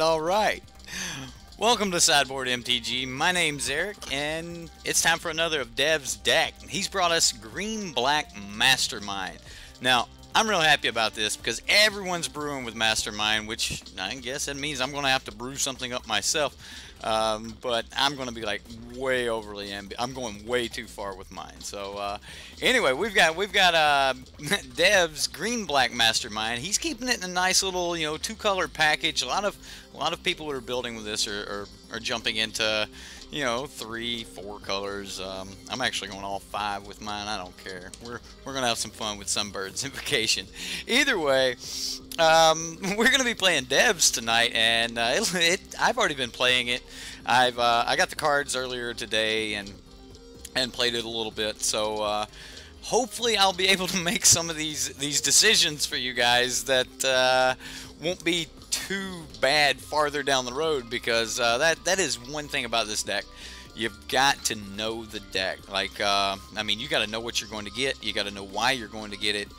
Alright. Welcome to Sideboard MTG. My name's Eric, and it's time for another of Dev's deck. He's brought us Green-Black Mastermind. Now, I'm real happy about this because everyone's brewing with Mastermind, which I guess that means I'm going to have to brew something up myself. But I'm going to be like way overly I'm going way too far with mine. So anyway, we've got Dev's Green-Black Mastermind. He's keeping it in a nice little, you know, two-color package. A lot of people that are building with this are jumping into, you know, 3, 4 colors. I'm actually going all 5 with mine. I don't care. We're gonna have some fun with Sunbird's Invocation. Either way, we're gonna be playing Devs tonight, and I've already been playing it. I got the cards earlier today and played it a little bit. So hopefully I'll be able to make some of these decisions for you guys that won't be too bad farther down the road, because that is one thing about this deck. You've got to know the deck. Like, I mean, you got to know what you're going to get. You got to know why you're going to get it.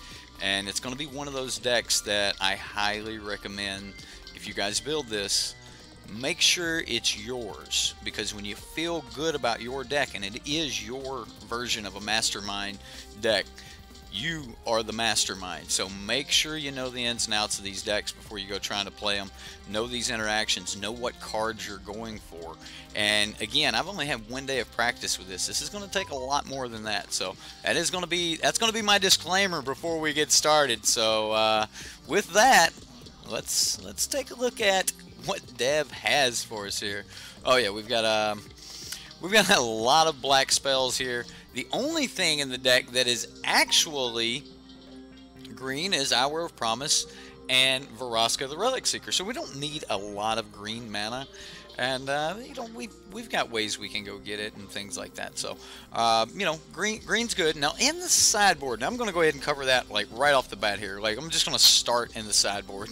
And it's going to be one of those decks that I highly recommend. If you guys build this, make sure it's yours, because when you feel good about your deck and it is your version of a Mastermind deck, you are the mastermind. So make sure you know the ins and outs of these decks before you go trying to play them. Know these interactions, know what cards you're going for. And again, I've only had 1 day of practice with this. This is going to take a lot more than that. So that's going to be my disclaimer before we get started. So with that, let's take a look at what Dev has for us here. Oh yeah, we've got a lot of black spells here. The only thing in the deck that is actually green is Hour of Promise and Vraska the Relic Seeker. So we don't need a lot of green mana, and you know, we've got ways we can go get it and things like that. So you know, green's good. Now in the sideboard, now I'm going to go ahead and cover that like right off the bat here. Like, I'm just going to start in the sideboard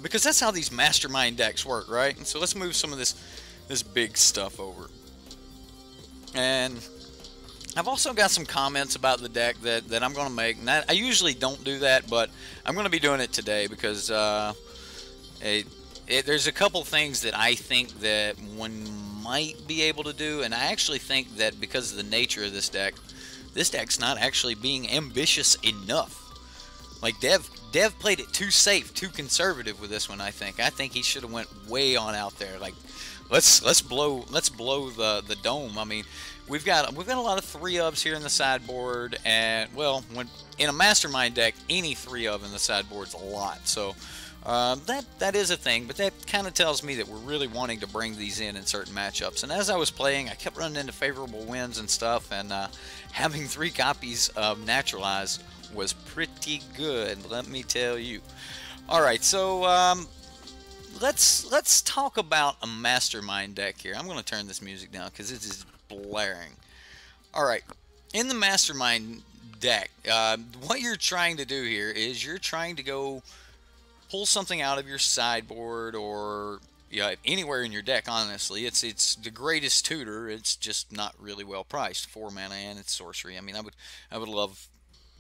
because that's how these Mastermind decks work, right? And so let's move some of this big stuff over. And I've also got some comments about the deck that I'm going to make. And I usually don't do that, but I'm going to be doing it today because there's a couple things that I think that one might be able to do. And I actually think that because of the nature of this deck's not actually being ambitious enough. Like, Dev played it too safe, too conservative with this one, I think. I think he should have went way on out there. Like, let's blow the dome. I mean, we've got a lot of 3-ofs here in the sideboard, and well, when in a Mastermind deck, any 3-of in the sideboard's a lot. So that is a thing, but that kind of tells me that we're really wanting to bring these in certain matchups. And as I was playing, I kept running into favorable wins and stuff, and having 3 copies of Naturalize was pretty good, let me tell you. All right, so let's talk about a Mastermind deck here. I'm going to turn this music down because it is blaring. Alright, in the Mastermind deck, what you're trying to do here is you're trying to go pull something out of your sideboard, or anywhere in your deck. Honestly, it's the greatest tutor. It's just not really well priced. 4 mana and it's sorcery. I mean, I would love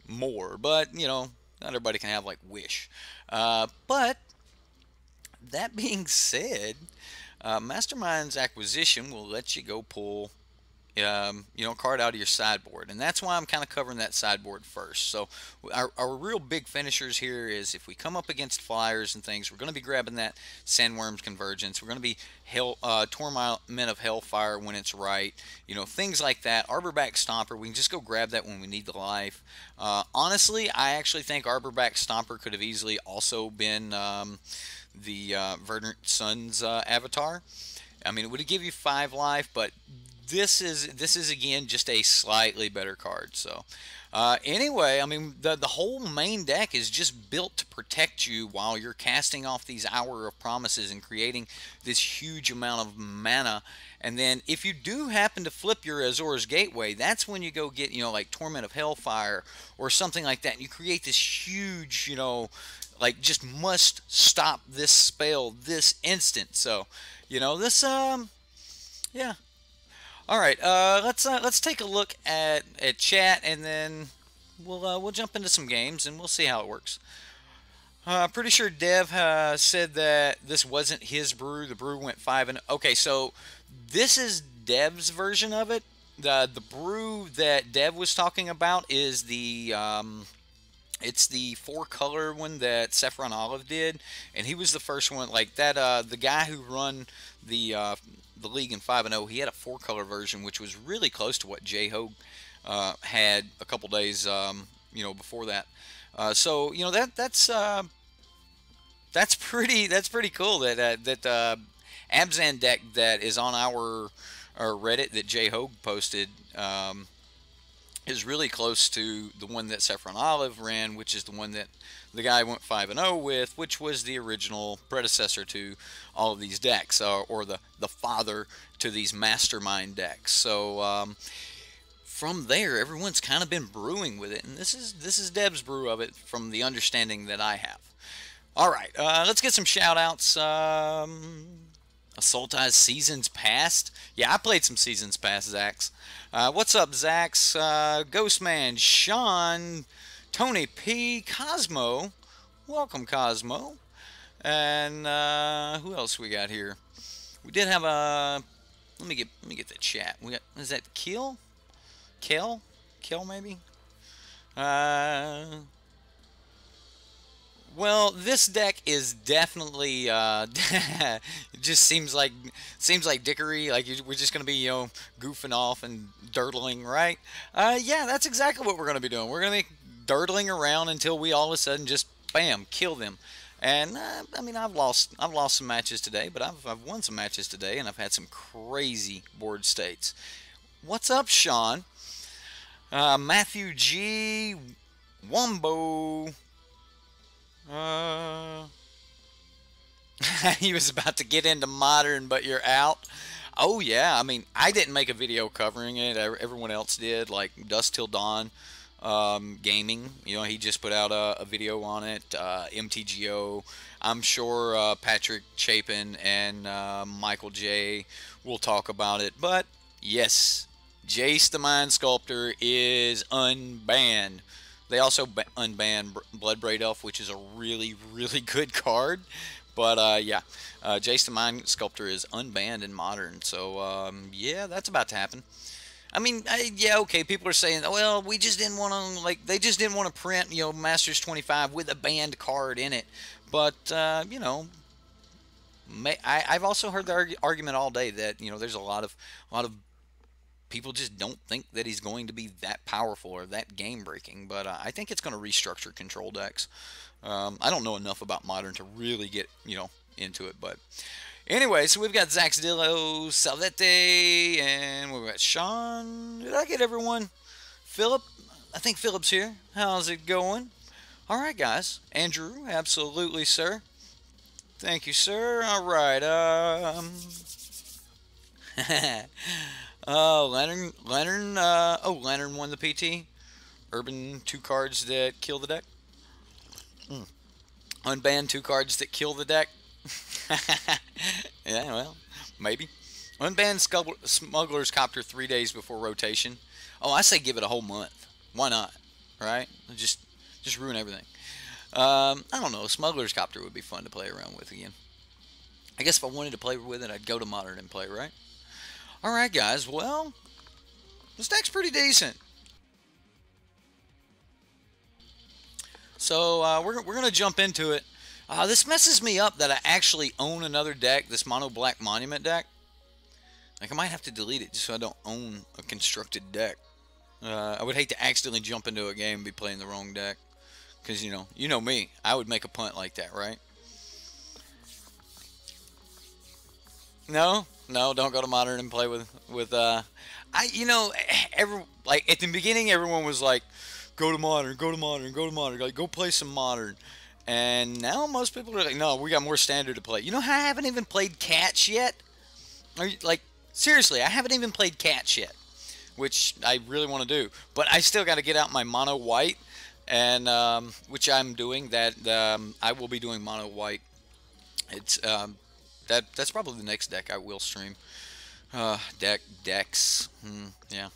more, but you know, not everybody can have like Wish. But that being said, Mastermind's Acquisition will let you go pull you know, a card out of your sideboard, and that's why I'm kind of covering that sideboard first. So our real big finishers here is if we come up against flyers and things, we're going to be grabbing that Sandworm's Convergence. We're going to be Torment of Hellfire when it's right, you know, things like that. Arborback Stomper, we can just go grab that when we need the life. Honestly, I actually think Arborback Stomper could have easily also been the Verdant Sun's avatar. I mean, it would give you 5 life, but this is again just a slightly better card. So anyway, I mean the whole main deck is just built to protect you while you're casting off these Hour of Promises and creating this huge amount of mana. And then if you do happen to flip your Azor's Gateway, that's when you go get, you know, like Torment of Hellfire or something like that, and you create this huge, you know, like just must stop this spell this instant. So, you know, this yeah. All right, let's take a look at chat, and then we'll jump into some games and we'll see how it works. Pretty sure Dev said that this wasn't his brew. The brew went 5-0. Okay, so this is Dev's version of it. The brew that Dev was talking about is the it's the 4-color one that Saffron Olive did, and he was the first one like that. The guy who run the league in 5-0, he had a 4-color version, which was really close to what J Hogue had a couple days, you know, before that. So you know that's pretty cool that Abzan deck that is on our Reddit that J Hogue posted is really close to the one that Saffron Olive ran, which is the one that the guy went 5-0 with, which was the original predecessor to all of these decks, or the father to these Mastermind decks. So from there, everyone's kind of been brewing with it, and this is Deb's brew of it from the understanding that I have. All right, let's get some shout-outs. Assaultize Seasons Past. Yeah, I played some Seasons Past, Zax. What's up, Zax? Ghostman, Sean, Tony P, Cosmo. Welcome, Cosmo. And who else we got here? We did have a. Let me get the chat. We got. Is that Kill? Kel maybe. Well, this deck is definitely it just seems like dickery. Like we're just gonna be, you know, goofing off and dirtling, right? Yeah, that's exactly what we're gonna be doing. We're gonna be dirtling around until we all of a sudden just bam kill them. And I mean, I've lost some matches today, but I've won some matches today, and I've had some crazy board states. What's up, Sean? Matthew G, Wombo. He was about to get into Modern, but you're out. Oh yeah, I mean, I didn't make a video covering it. Everyone else did, like Dust Till Dawn Gaming. You know, he just put out a video on it. MTGO. I'm sure Patrick Chapin and Michael J will talk about it. But yes, Jace the Mind Sculptor is unbanned. They also unbanned Bloodbraid Elf, which is a really, really good card. But yeah, Jace the Mind Sculptor is unbanned in Modern. So yeah, that's about to happen. I mean, yeah, okay, people are saying, well, we just didn't want to, like, they just didn't want to print, you know, Masters 25 with a banned card in it. But, you know, I've also heard the argument all day that, you know, there's a lot of people just don't think that he's going to be that powerful or that game-breaking, but I think it's going to restructure control decks. I don't know enough about Modern to really get, you know, into it, but anyway, so we've got Zaxdillo, Salvete, and we've got Sean. Did I get everyone? Philip? I think Philip's here. How's it going? All right, guys. Andrew, absolutely, sir. Thank you, sir. All right. Leonard, Leonard won the PT. Urban 2 cards that kill the deck. Unbanned 2 cards that kill the deck. Yeah, well, maybe. Unbanned Smuggler's Copter 3 days before rotation. Oh, I say give it a whole month. Why not? Right? Just ruin everything. I don't know. Smuggler's Copter would be fun to play around with again. I guess if I wanted to play with it, I'd go to Modern and play, right? Alright, guys. Well, this deck's pretty decent. So, we're going to jump into it. This messes me up that I actually own another deck, this Mono Black Monument deck. Like, I might have to delete it just so I don't own a constructed deck. I would hate to accidentally jump into a game and be playing the wrong deck. Because, you know me. I would make a punt like that, right? No? No, don't go to modern and play with. You know, like at the beginning, everyone was like, go to modern, go to modern, go to modern, like go play some modern. And now most people are like, no, we got more standard to play. You know, I haven't even played Cats yet. Like seriously, I haven't even played Cats yet, which I really want to do. But I still got to get out my mono white, and which I'm doing. That I will be doing mono white. It's that's probably the next deck I will stream. Decks. Yeah.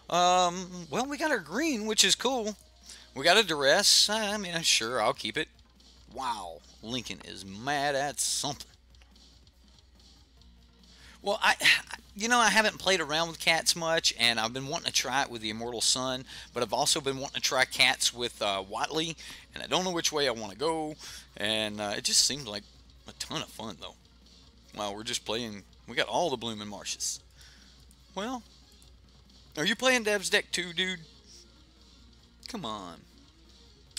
Well, we got our green, which is cool. We got a duress. I mean, sure, I'll keep it. Wow, Lincoln is mad at something. Well, you know, I haven't played around with cats much, and I've been wanting to try it with the Immortal Sun, but I've also been wanting to try cats with Watley, and I don't know which way I want to go, and it just seemed like a ton of fun, though. Wow, we're just playing. We got all the blooming marshes. Well, are you playing Dev's deck too, dude? Come on.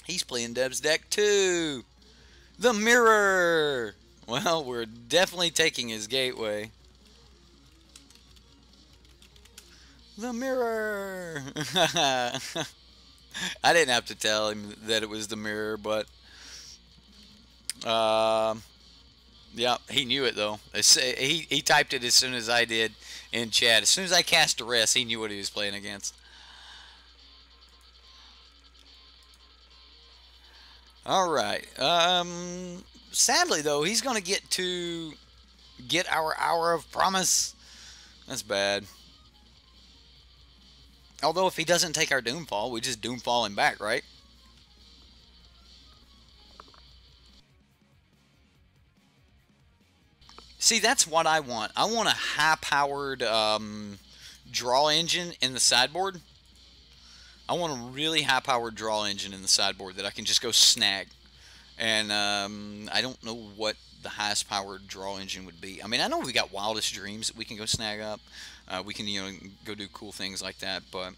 He's playing Dev's deck too. The mirror. Well, we're definitely taking his gateway. The mirror. I didn't have to tell him that it was the mirror, but yeah, he knew it though. He typed it as soon as I did in chat. As soon as I cast duress, he knew what he was playing against. All right. Sadly though, he's gonna get our hour of promise. That's bad. Although if he doesn't take our Doomfall, we just Doomfall him back, right? See, that's what I want. I want a high-powered draw engine in the sideboard. I want a really high-powered draw engine in the sideboard that I can just go snag. And I don't know what the highest powered draw engine would be. I mean, I know we got Wildest Dreams that we can go snag up. We can, you know, go do cool things like that. But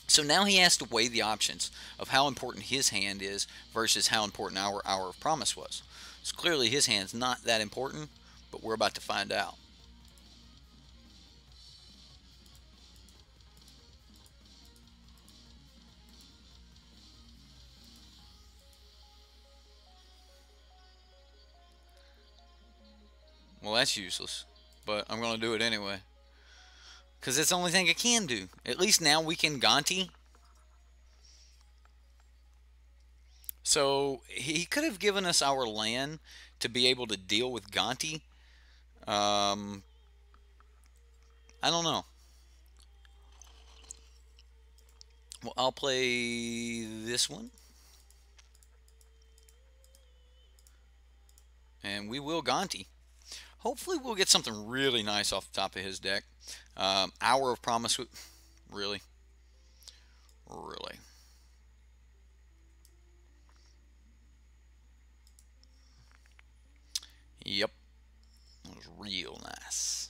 so now he has to weigh the options of how important his hand is versus how important our Hour of Promise was. So clearly his hand's not that important, but we're about to find out. Well, that's useless, but I'm going to do it anyway. Because it's the only thing I can do. At least now we can Gonti. So he could have given us our land to be able to deal with Gonti. I don't know. Well, I'll play this one. And we will Gonti. Hopefully we'll get something really nice off the top of his deck. Hour of Promise. Really? Really? Yep. That was real nice.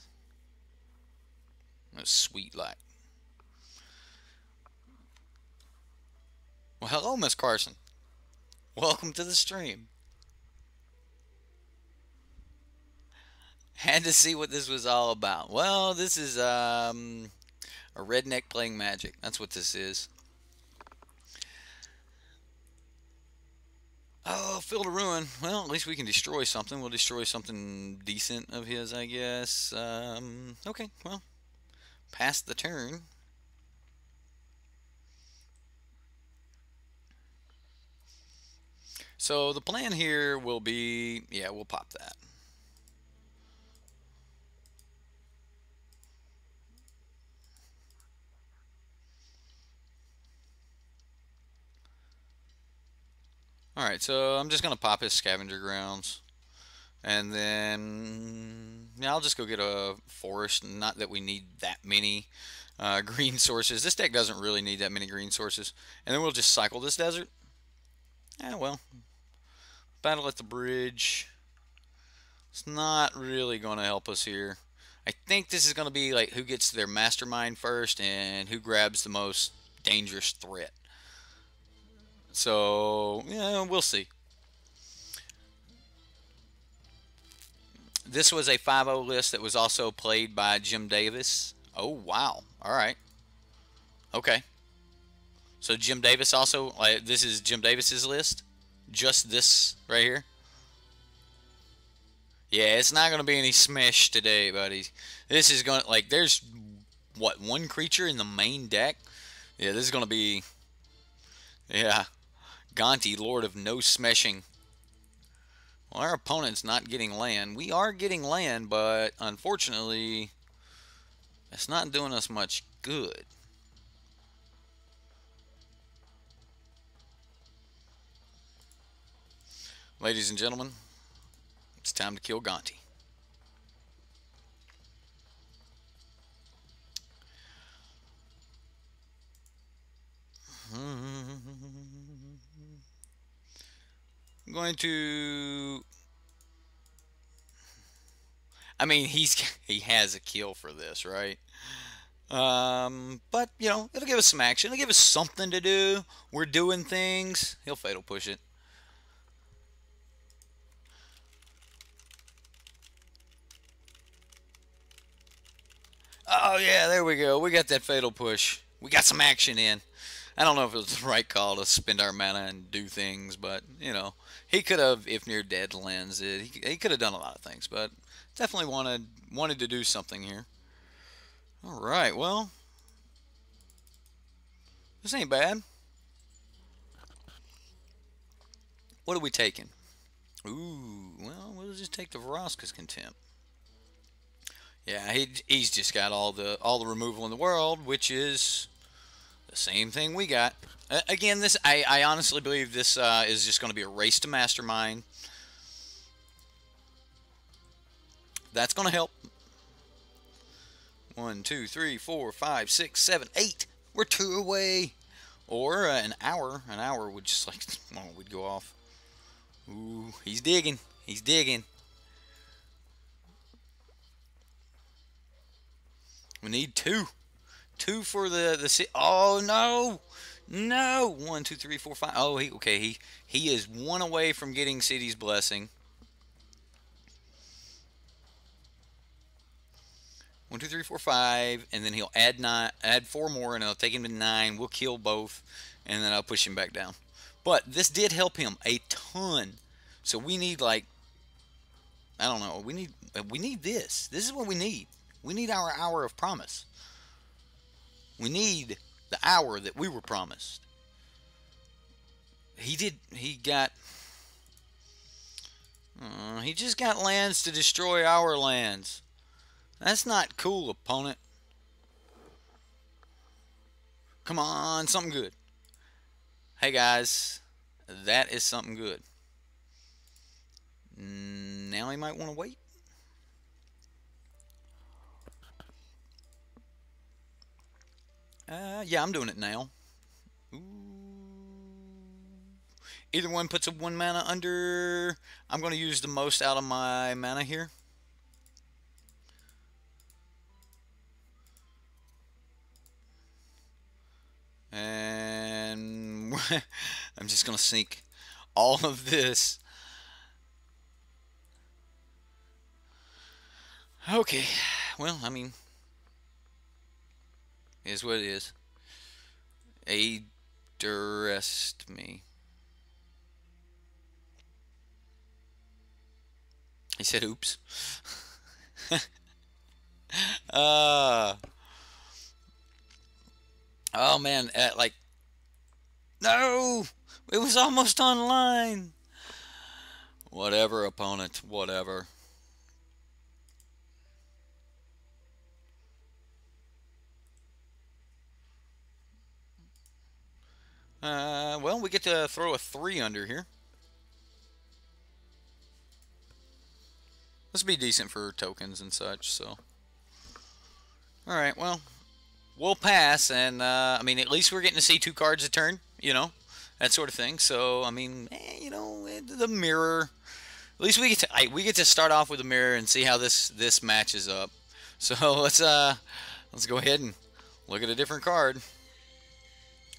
That was sweet like. Well, hello, Miss Carson. Welcome to the stream. Had to see what this was all about. Well, this is a redneck playing Magic. That's what this is. Oh, Field of Ruin. Well, at least we can destroy something. We'll destroy something decent of his, I guess. Okay, well, pass the turn. So the plan here will be, yeah, we'll pop that. Alright, so I'm just going to pop his Scavenger Grounds. And then, yeah, I'll just go get a forest. Not that we need that many green sources. This deck doesn't really need that many green sources. And then we'll just cycle this desert. Well, battle at the bridge. It's not really going to help us here. I think this is going to be like who gets their Mastermind first and who grabs the most dangerous threat. So, yeah, we'll see. This was a 5-0 list that was also played by Jim Davis. Oh, wow. All right. Okay. So Jim Davis also, this is Jim Davis's list? Just this right here? Yeah, it's not going to be any smash today, buddy. This is going to, like, there's, what, one creature in the main deck? Yeah, this is going to be, yeah, Gonti, Lord of No Smashing. Well, our opponent's not getting land. We are getting land, but unfortunately, it's not doing us much good. Ladies and gentlemen, it's time to kill Gonti. I'm going to... I mean, he has a kill for this, right? But, you know, it'll give us some action. It'll give us something to do. We're doing things. He'll Fatal Push it. Oh, yeah, there we go. We got that Fatal Push. We got some action in. I don't know if it was the right call to spend our mana and do things, but, you know, he could have, if near dead lands it, he could have done a lot of things, but definitely wanted to do something here. All right, well, this ain't bad. What are we taking? Ooh, well, we'll just take the Vraska's Contempt. Yeah, he's just got all the removal in the world, which is the same thing we got. Again, this I honestly believe this is just going to be a race to Mastermind. That's going to help. 1, 2, 3, 4, 5, 6, 7, 8. We're 2 away. Or an hour. An hour would just like, oh, we'd go off. Ooh, he's digging. He's digging. We need 2. 2 for the oh no, no. 1, 2, 3, 4, 5. Oh, he is 1 away from getting City's Blessing. 1, 2, 3, 4, 5, and then he'll add 4 more, and I'll take him to 9. We'll kill both, and then I'll push him back down. But this did help him a ton. So we need, like, I don't know. We need this. This is what we need. We need our hour of promise. We need the hour that we were promised. He just got lands to destroy our lands. That's not cool, opponent. Come on, something good. Hey, guys. That is something good. Now he might want to wait. Yeah, I'm doing it now. Ooh. Either one puts a 1 mana under. I'm going to use the most out of my mana here. And I'm just going to sink all of this. Okay, well, I mean, it is what it is. Durest me. He said, oops. Oh man, like, no, it was almost online. Whatever, opponent, whatever. Well, we get to throw a 3 under here. This would be decent for tokens and such, so. Alright, well, we'll pass, and, I mean, at least we're getting to see 2 cards a turn, you know, that sort of thing. So, I mean, you know, the mirror. At least we get to start off with a mirror and see how this matches up. So, let's go ahead and look at a different card.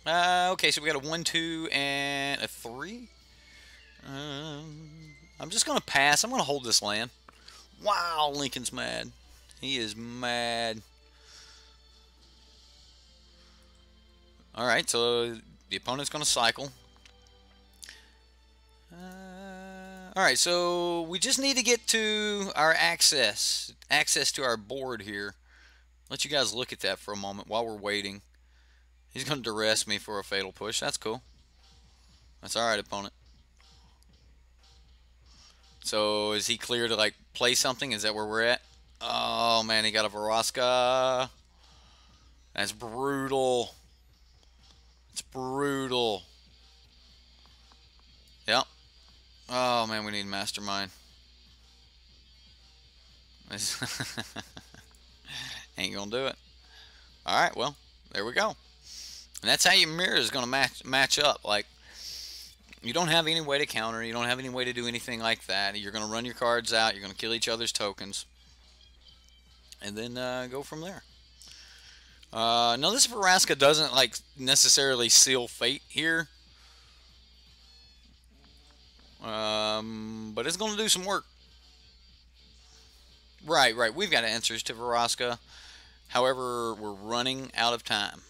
Okay, so we got a 1, 2, and a 3. I'm just going to pass. I'm going to hold this land. Wow, Lincoln's mad. He is mad. Alright, so the opponent's going to cycle. Alright, so we just need to get to our access to our board here. Let you guys look at that for a moment while we're waiting. He's going to duress me for a fatal push. That's cool. That's alright, opponent. So is he clear to like play something? Is that where we're at? Oh man, he got a Vraska. That's brutal. It's brutal. Yep. Oh man, we need Mastermind. Ain't gonna do it. Alright, well, there we go. And that's how your mirror is gonna match up. Like, you don't have any way to counter, you don't have any way to do anything like that. You're gonna run your cards out, you're gonna kill each other's tokens, and then go from there. Now this Vraska doesn't like necessarily seal fate here. But it's going to do some work. Right. We've got answers to Vraska. However, we're running out of time.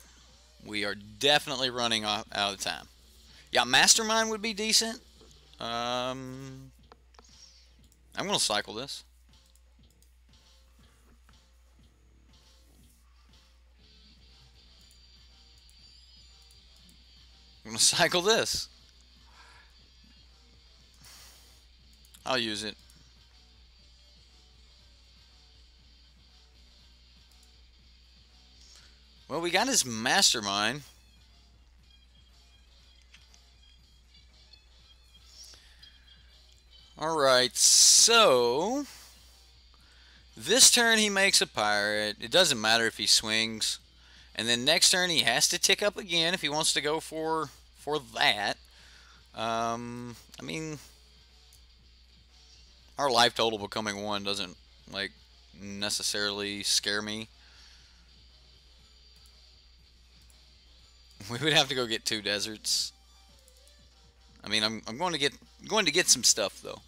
We are definitely running out of time. Yeah, Mastermind would be decent. I'm going to cycle this. I'm going to cycle this. I'll use it. Well, we got his Mastermind. Alright, so this turn he makes a pirate. It doesn't matter if he swings. And then next turn he has to tick up again if he wants to go for that. I mean, our life total becoming 1 doesn't like necessarily scare me. We would have to go get 2 deserts. I mean, I'm going to get some stuff though.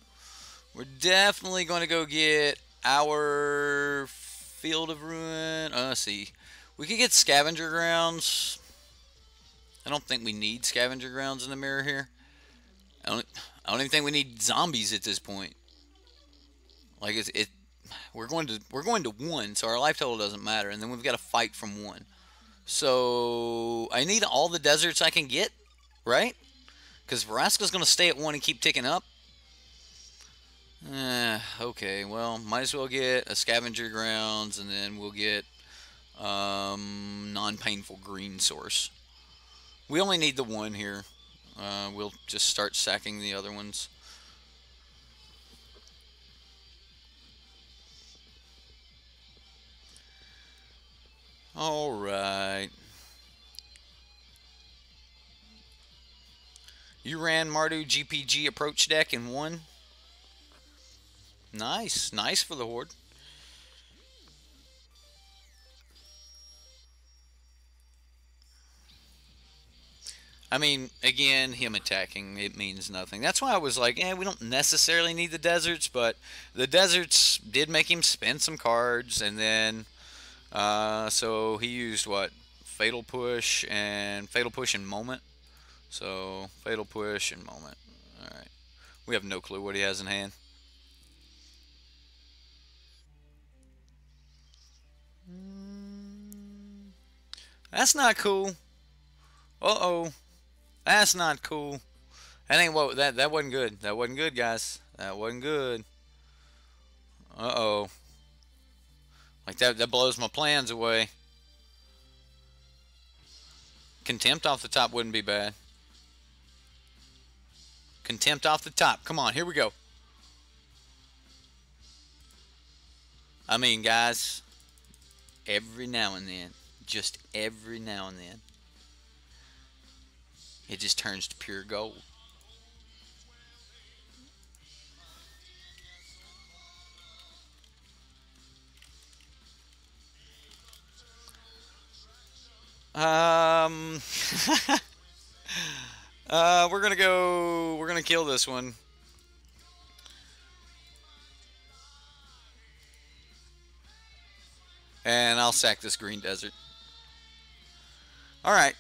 We're definitely going to go get our Field of Ruin. Let's see. We could get Scavenger Grounds. I don't think we need Scavenger Grounds in the mirror here. I don't even think we need zombies at this point. Like we're going to 1, so our life total doesn't matter, and then we've got to fight from 1. So I need all the deserts I can get, right? Because Vraska's going to stay at 1 and keep ticking up. Okay, well, might as well get a Scavenger Grounds, and then we'll get non-painful green source. We only need the 1 here. We'll just start sacking the other ones. Alright. You ran Mardu GPG approach deck in 1. Nice. Nice for the Horde. I mean, again, him attacking, it means nothing. That's why I was like, we don't necessarily need the deserts, but the deserts did make him spend some cards, and then, so he used, what, Fatal Push and Moment. So, Fatal Push and Moment. Alright. We have no clue what he has in hand. That's not cool. Uh-oh. That's not cool. That ain't what that wasn't good. That wasn't good, guys. That wasn't good. Uh-oh. Like that blows my plans away. Contempt off the top wouldn't be bad. Contempt off the top. Come on, here we go. I mean, guys, every now and then, just every now and then, it just turns to pure gold. We're gonna kill this one. And I'll sack this green desert. Alright.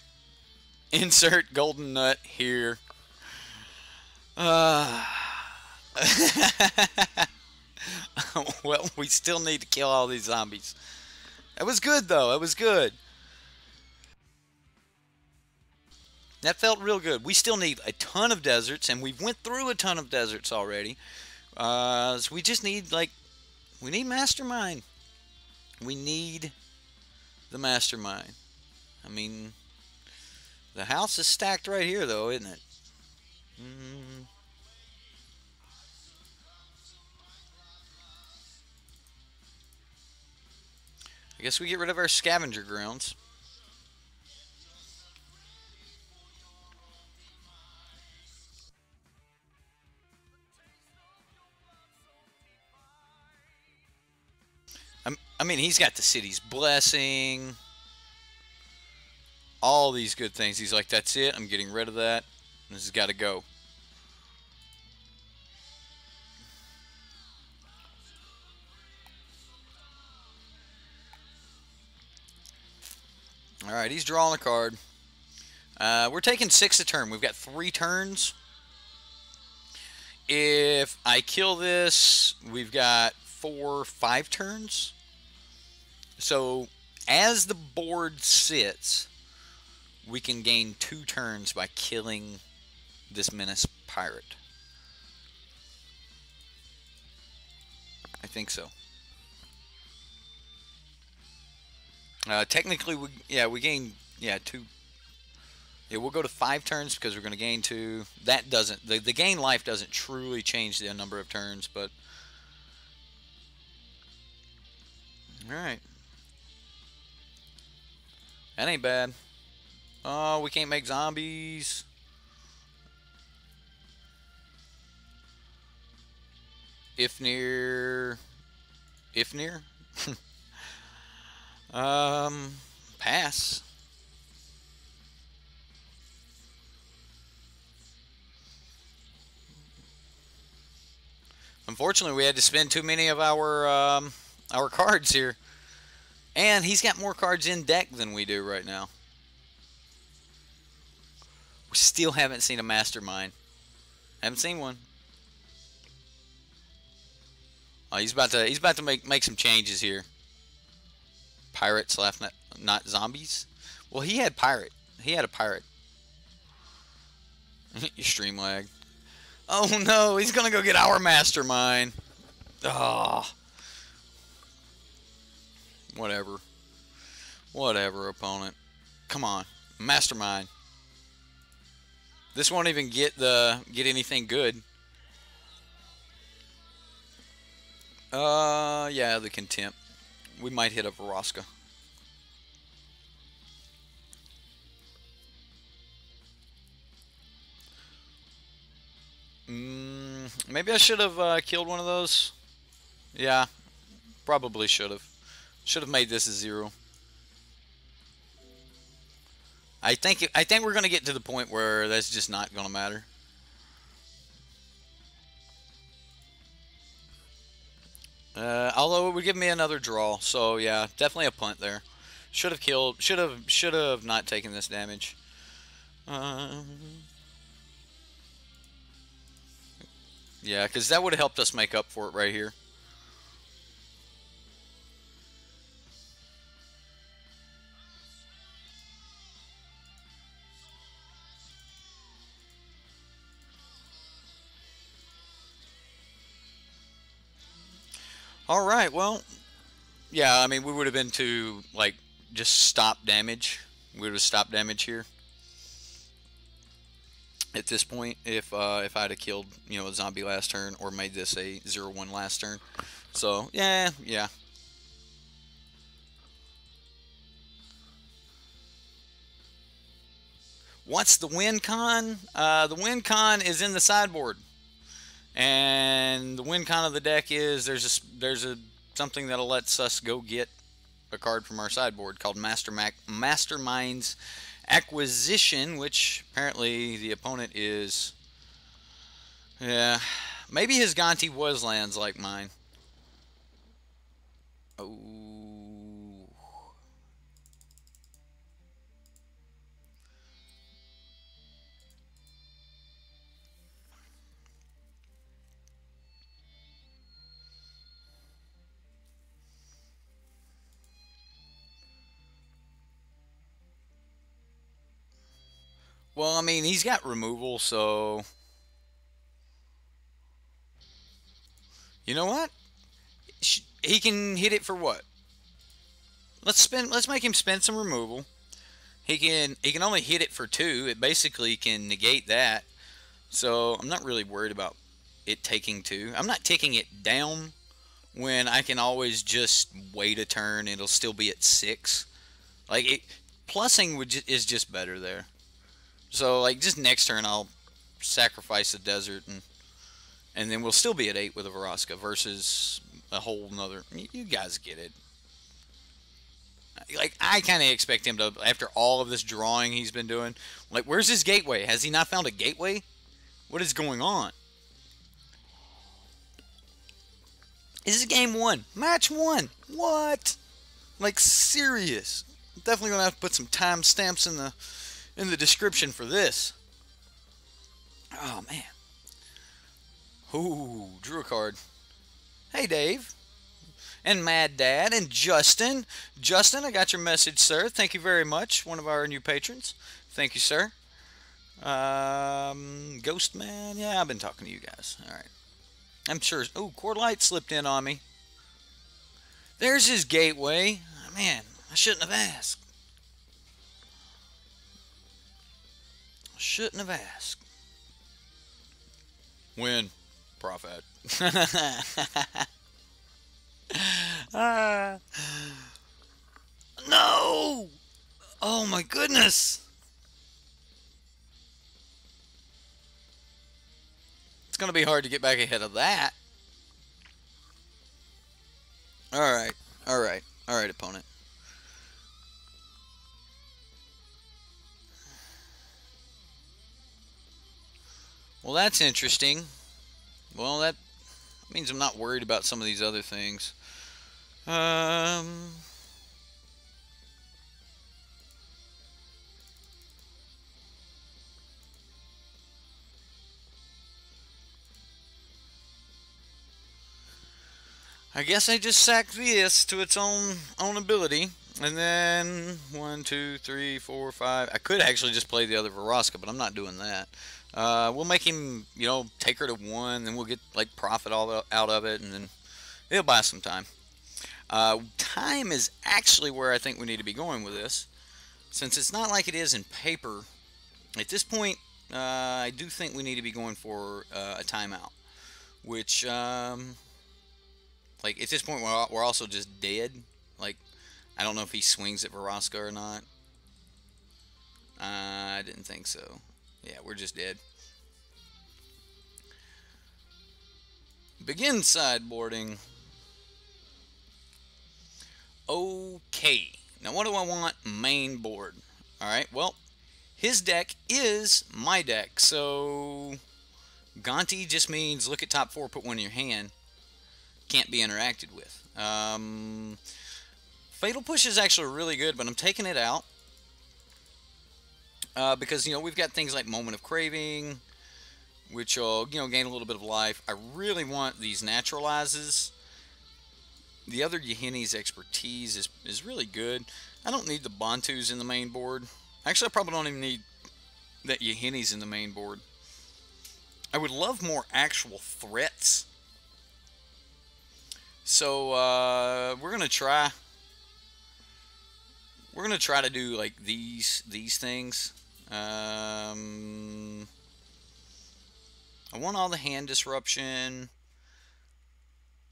Insert golden nut here. Well, we still need to kill all these zombies. That was good, though. That was good. That felt real good. We still need a ton of deserts, and we've went through a ton of deserts already. So we just need, like, we need Mastermind. We need the Mastermind. I mean, the house is stacked right here, though, isn't it? I guess we get rid of our scavenger grounds. I mean, he's got the city's blessing. All these good things. He's like, that's it. I'm getting rid of that. This has got to go. Alright, he's drawing a card. We're taking 6 a turn. We've got 3 turns. If I kill this, we've got 5 turns. So, as the board sits, we can gain 2 turns by killing this menace pirate. I think so. Technically, we gain 2. Yeah, we'll go to 5 turns because we're going to gain 2. That doesn't, the gain life doesn't truly change the number of turns, but all right, that ain't bad. Oh, we can't make zombies. If near. Pass. Unfortunately, we had to spend too many of our cards here, and he's got more cards in deck than we do right now. We still haven't seen a Mastermind. Haven't seen one. Oh, he's about to make some changes here. Pirates left, not zombies. Well, he had pirate. He had a pirate. Your stream lag. Oh no, he's gonna go get our Mastermind. Oh. Whatever. Whatever, opponent. Come on, Mastermind. This won't even get anything good. Yeah, the contempt. We might hit a Vraska. Maybe I should have killed one of those. Yeah, probably should have. Should have made this a 0. I think we're gonna get to the point where that's just not gonna matter. Although it would give me another draw, so yeah, definitely a punt there. Should have killed. Should have not taken this damage. Yeah, because that would have helped us make up for it right here. All right, well, yeah, I mean, we would have been to, like, just stop damage. We would have stopped damage here at this point if I'd have killed, you know, a zombie last turn or made this a 0-1 last turn. So, yeah. What's the win con? The win con is in the sideboard. And the win con of the deck is there's something that'll lets us go get a card from our sideboard called Mastermind's Acquisition, which apparently the opponent is, yeah, maybe his Gonti was lands like mine. Oh, Well, I mean, he's got removal, so... You know what? He can hit it for what? Let's make him spend some removal. He can only hit it for 2. It basically can negate that. So I'm not really worried about it taking 2. I'm not taking it down when I can always just wait a turn. It'll still be at 6. Like plussing is just better there. So like just next turn I'll sacrifice the desert and then we'll still be at 8 with a Vraska versus a whole nother. You guys get it. Like, I kind of expect him to, after all of this drawing he's been doing, like, where's his gateway? Has he not found a gateway? What is going on? This is game 1. Match 1. What? Like, serious. I'm definitely going to have to put some timestamps in the description for this. Oh, man. Ooh, drew a card. Hey, Dave. And Mad Dad and Justin. Justin, I got your message, sir. Thank you very much. One of our new patrons. Thank you, sir. Ghost Man. Yeah, I've been talking to you guys. All right. I'm sure. Oh, Core Light slipped in on me. There's his gateway. Oh, man, I shouldn't have asked. I shouldn't have asked. Win. Profit. No! Oh my goodness! It's gonna be hard to get back ahead of that. Alright, alright, alright, opponent. Well, that's interesting. Well, that means I'm not worried about some of these other things. I guess I just sacked this to its own ability. And then 1, 2, 3, 4, 5. I could actually just play the other Vraska, but I'm not doing that. We'll make him, you know, take her to 1, then we'll get like profit all out of it, and then it'll buy some time. Time is actually where I think we need to be going with this, since it's not like it is in paper. At this point, I do think we need to be going for a timeout, which, like, at this point, we're also just dead. Like, I don't know if he swings at Vraska or not. I didn't think so. Yeah, we're just dead. Begin sideboarding. Okay. Now, what do I want? Main board. Alright, well, his deck is my deck. So, Gonti just means look at top 4, put 1 in your hand. Can't be interacted with. Fatal Push is actually really good, but I'm taking it out. Because, you know, we've got things like Moment of Craving, which will, you know, gain a little bit of life. I really want these Naturalizes. The other Yahini's Expertise is really good. I don't need the Bantus in the main board. Actually, I probably don't even need that Yahini's in the main board. I would love more actual threats. So, we're going to try. We're going to try to do, like, these things. I want all the hand disruption.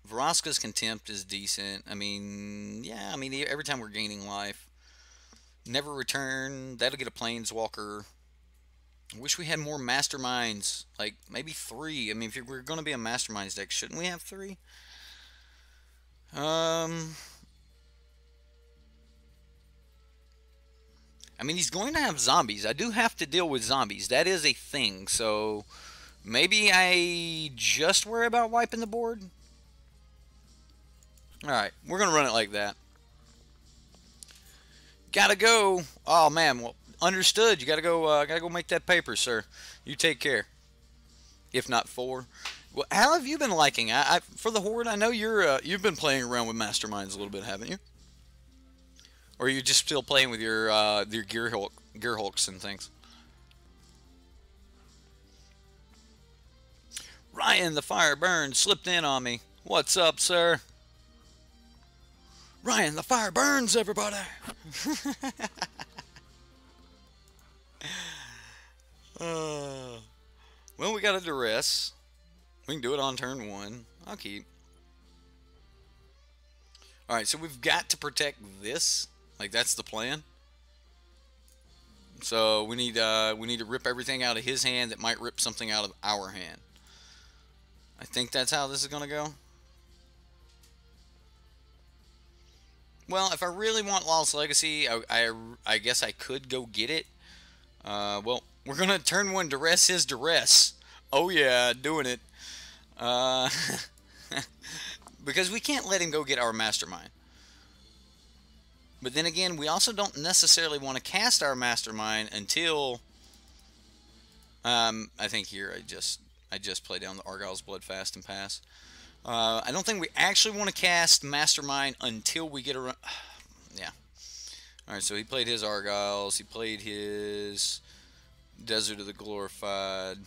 Vraska's Contempt is decent. I mean, yeah, I mean, every time we're gaining life. Never Return. That'll get a Planeswalker. I wish we had more Masterminds. Like, maybe 3. I mean, if we're going to be a Masterminds deck, shouldn't we have 3? I mean, he's going to have zombies. I do have to deal with zombies. That is a thing. So, maybe I just worry about wiping the board. Alright, we're going to run it like that. Gotta go. Oh, man. Well, understood. You gotta go make that paper, sir. You take care. If not 4. Well, how have you been liking? For the Horde, I know you've been playing around with Masterminds a little bit, haven't you? Or are you just still playing with your Gear Hulks and things? Ryan, the fire burns, slipped in on me. What's up, sir? Ryan, the fire burns, everybody. Well, we got a duress. We can do it on turn 1. I'll keep. Alright, so we've got to protect this. Like, that's the plan. So we need to rip everything out of his hand that might rip something out of our hand. I think that's how this is going to go. Well, if I really want Lost Legacy, I guess I could go get it. Well, we're going to turn 1 duress his duress. Oh yeah, doing it. Because we can't let him go get our Mastermind. But then again, we also don't necessarily want to cast our Mastermind until... I think here I just play down the Argyle's Bloodfast and pass. I don't think we actually want to cast Mastermind until we get around... Yeah. Alright, so he played his Argyles. He played his Desert of the Glorified.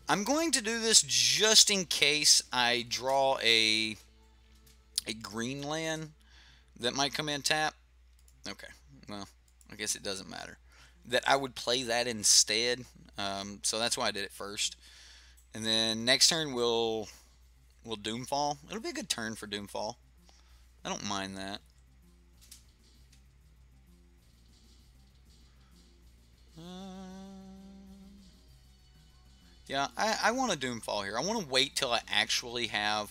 I'm going to do this just in case I draw a green land that might come in tap. Okay, well, I guess it doesn't matter. That I would play that instead. So that's why I did it first. And then next turn we'll Doomfall. It'll be a good turn for Doomfall. I don't mind that. Yeah, I want a Doomfall here. I want to wait till I actually have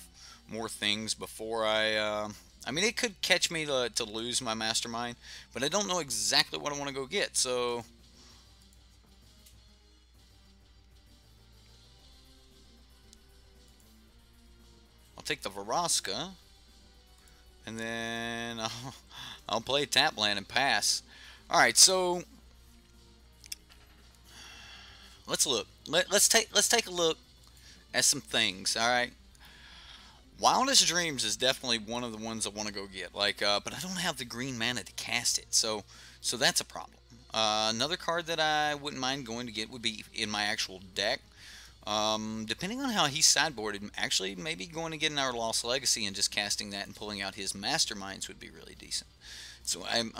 more things before I mean, it could catch me to lose my Mastermind, but I don't know exactly what I want to go get, so... I'll take the Vraska, and then I'll play tap land and pass. Alright, so... Let's look. Let's take a look at some things, alright? Wildest Dreams is definitely one of the ones I want to go get. Like, but I don't have the green mana to cast it, so that's a problem. Another card that I wouldn't mind going to get would be in my actual deck. Depending on how he's sideboarded, actually maybe going to get in our Lost Legacy and just casting that and pulling out his Masterminds would be really decent. So I'm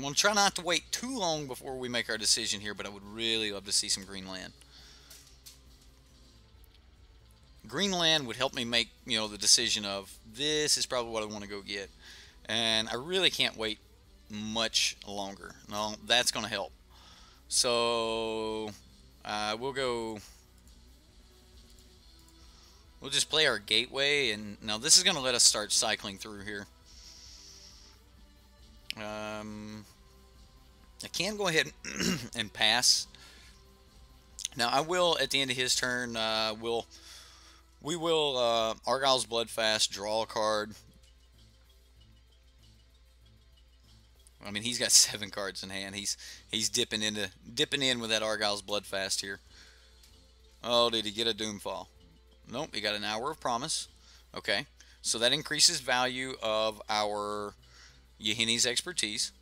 going to try not to wait too long before we make our decision here, but I would really love to see some green land. Green land would help me make, you know, the decision of this is probably what I want to go get. And I really can't wait much longer. No, that's going to help. So we'll just play our Gateway, and now this is going to let us start cycling through here. I can go ahead and pass. Now I will, at the end of his turn, we will Argyle's Bloodfast, draw a card. I mean, he's got 7 cards in hand. He's dipping in with that Argyle's Bloodfast here. Oh, did he get a Doomfall? Nope, he got an Hour of Promise. Okay, so that increases value of our Yahini's expertise,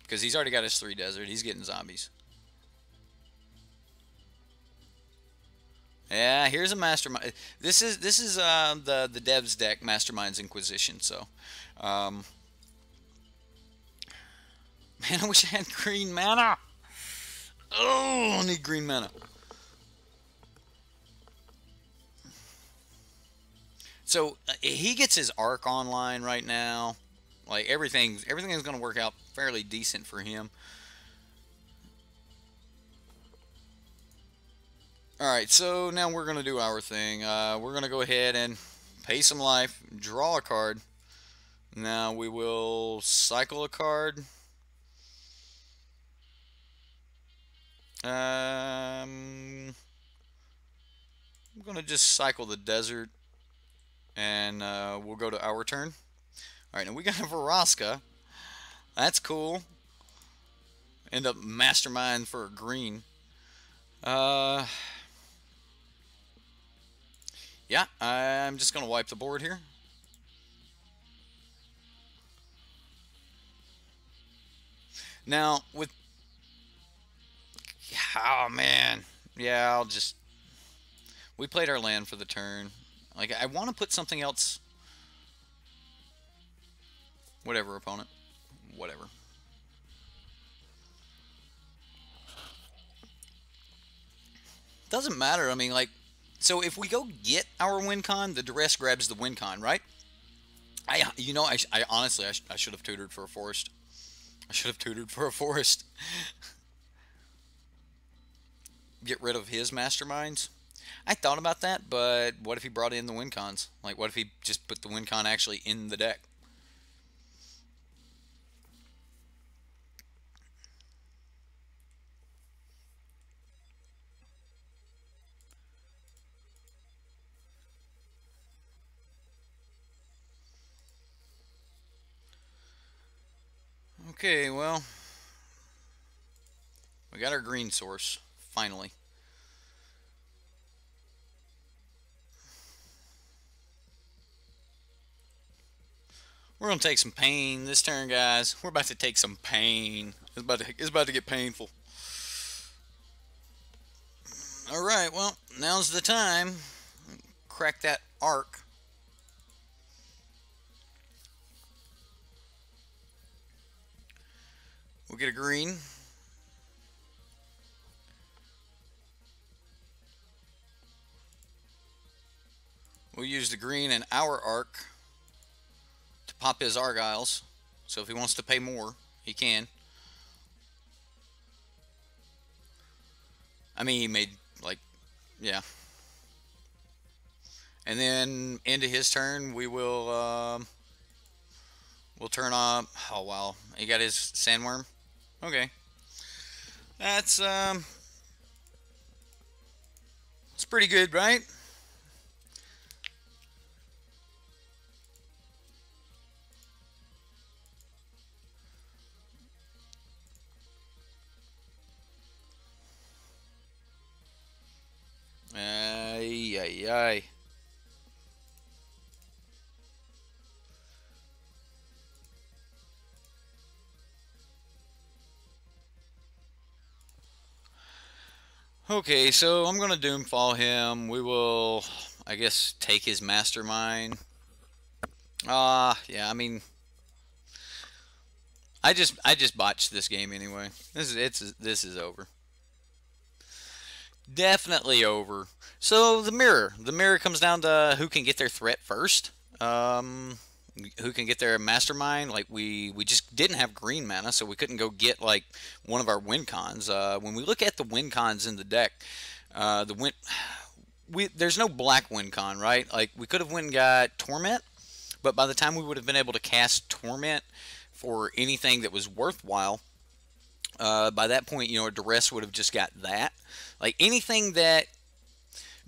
because he's already got his 3 desert. He's getting zombies. Yeah, here's a Mastermind. This is the devs deck, Mastermind's Inquisition. So, man, I wish I had green mana. Oh, I need green mana. So he gets his Arc online right now. Like everything is going to work out fairly decent for him. Alright, so now we're going to do our thing. We're going to go ahead and pay some life, draw a card. Now we will cycle a card. I'm going to just cycle the desert, and we'll go to our turn. Alright, now we got a Vraska. That's cool. End up Mastermind for a green. Yeah, I'm just going to wipe the board here. Now, with... Oh, man. Yeah, I'll just... We played our land for the turn. Like, I want to put something else... Whatever, opponent. Whatever. Doesn't matter. I mean, like... So, if we go get our win con, the duress grabs the win con, right? You know, I honestly, I should have tutored for a forest. I should have tutored for a forest. Get rid of his masterminds. I thought about that, but what if he brought in the win cons? Like, what if he just put the win con actually in the deck? Okay, well, we got our green source, finally. We're going to take some pain this turn, guys. We're about to take some pain. It's about to get painful. Alright, well, now's the time. Crack that arc. We'll get a green. We'll use the green in our arc to pop his Argyles. So if he wants to pay more, he can. I mean, he made, like, yeah. And then into his turn, we will, we'll turn on, oh wow, he got his Sandworm. Okay. That's, it's pretty good, right? Ay, ay, ay. Okay, so I'm gonna Doomfall him. We will, I guess, take his Mastermind. Yeah, I mean, I just botched this game anyway. This is over. Definitely over. So the mirror comes down to who can get their threat first. Who can get their Mastermind. Like we just didn't have green mana, so we couldn't go get like one of our win cons. When we look at the win cons in the deck, there's no black win con, right? Like we could have went and got Torment, but by the time we would have been able to cast Torment for anything that was worthwhile, by that point, you know, Duress would have just got that. Like anything that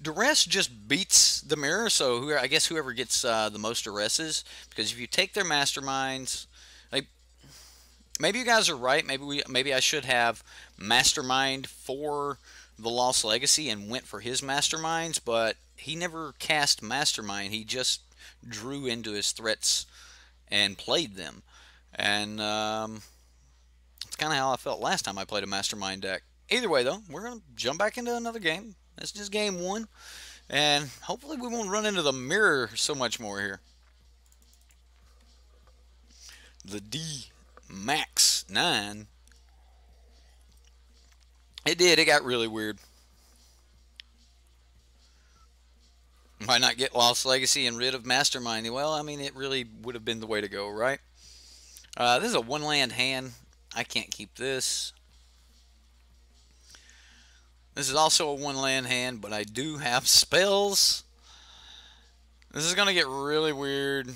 Duress just beats the mirror, so I guess whoever gets the most Duresses, because if you take their Masterminds, like maybe you guys are right. Maybe I should have Mastermind for the Lost Legacy and went for his Masterminds, but he never cast Mastermind. He just drew into his threats and played them, and it's kind of how I felt last time I played a Mastermind deck. Either way, though, we're going to jump back into another game. That's just game one. And hopefully we won't run into the mirror so much more here. The D Max 9. It did. It got really weird. Why not get Lost Legacy and rid of Mastermind? Well, I mean, it really would have been the way to go, right? This is a one-land hand. I can't keep this. This is also a one-land hand, but I do have spells. This is going to get really weird.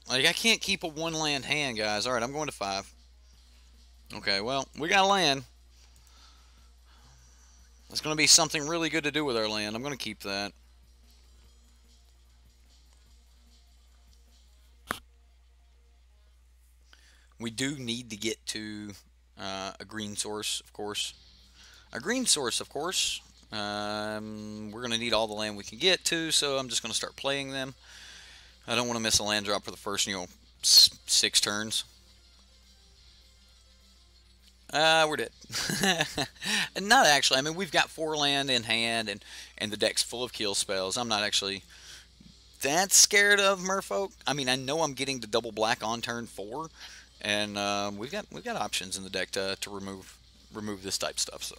Like, I can't keep a one-land hand, guys. Alright, I'm going to 5. Okay, well, we got a land. It's going to be something really good to do with our land. I'm going to keep that. We do need to get to a green source, of course. A green source, of course. We're going to need all the land we can get to, so I'm just going to start playing them. I don't want to miss a land drop for the first, 6 turns. We're dead. Not actually. I mean, we've got 4 land in hand, and the deck's full of kill spells. I'm not actually that scared of Merfolk. I mean, I know I'm getting to double black on turn 4, and we've got options in the deck to remove this type stuff. So,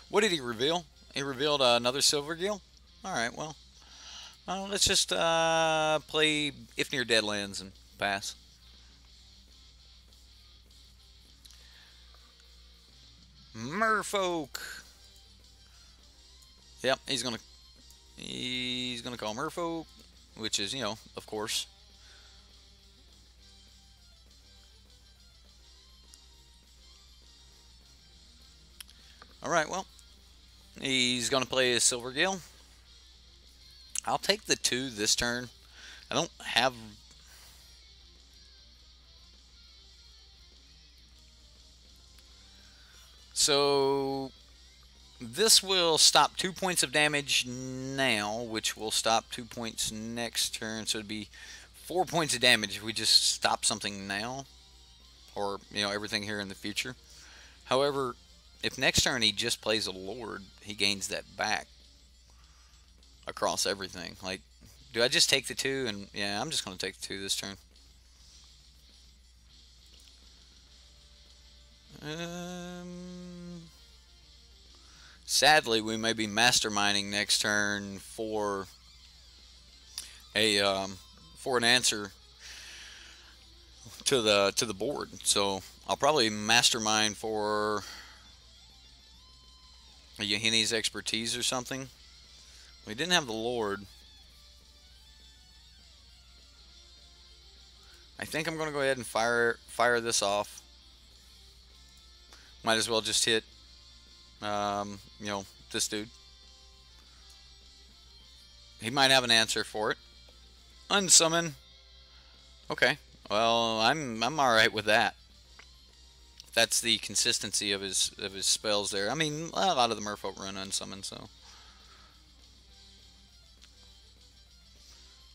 what did he reveal? He revealed another Silver Gill. All right, well, let's just play If Near Deadlands and pass. Merfolk. Yep, he's gonna call Merfolk, which is, you know, of course. All right, well, he's gonna play his Silver Gill. I'll take the 2 this turn. I don't have. So this will stop 2 points of damage now, which will stop 2 points next turn. So it'd be 4 points of damage if we just stop something now, or, you know, everything here in the future. However, if next turn he just plays a Lord, he gains that back across everything. Like, do I just take the 2? And yeah, I'm just going to take the 2 this turn. Sadly, we may be masterminding next turn for an answer to the board. So I'll probably mastermind for a Yahini's Expertise or something. We didn't have the Lord. I think I'm going to go ahead and fire this off. Might as well just hit, you know, this dude. He might have an answer for it. Unsummon. Okay. Well, I'm all right with that. That's the consistency of his spells there. I mean, a lot of the Merfolk run unsummon, so.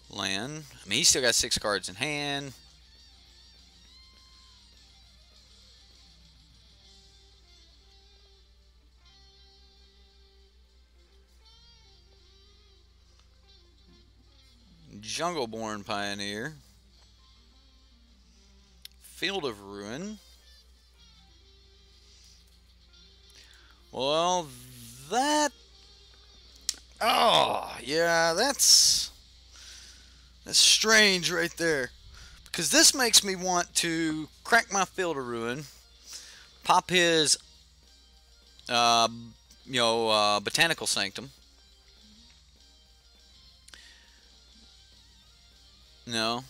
Land. I mean, he's still got 6 cards in hand. Jungleborn Pioneer. Field of Ruin. Well, that... Oh, yeah, that's strange right there. Because this makes me want to crack my Field of Ruin, pop his, Botanical Sanctum. No,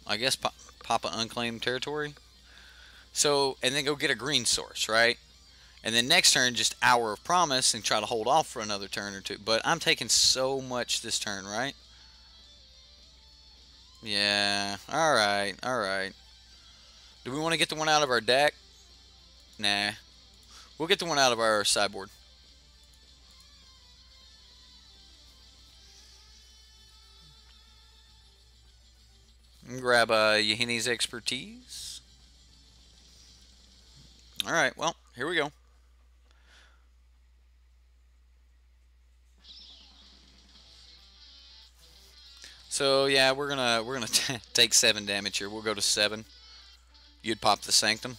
I guess pop an Unclaimed Territory. So, and then go get a green source, right? And then next turn, just Hour of Promise and try to hold off for another turn or 2. But I'm taking so much this turn, right? Yeah, alright, alright. Do we want to get the one out of our deck? Nah. We'll get the one out of our sideboard. Grab Yahini's Expertise. Alright, well, here we go. So yeah, we're gonna take 7 damage here. We'll go to 7. You'd pop the Sanctum.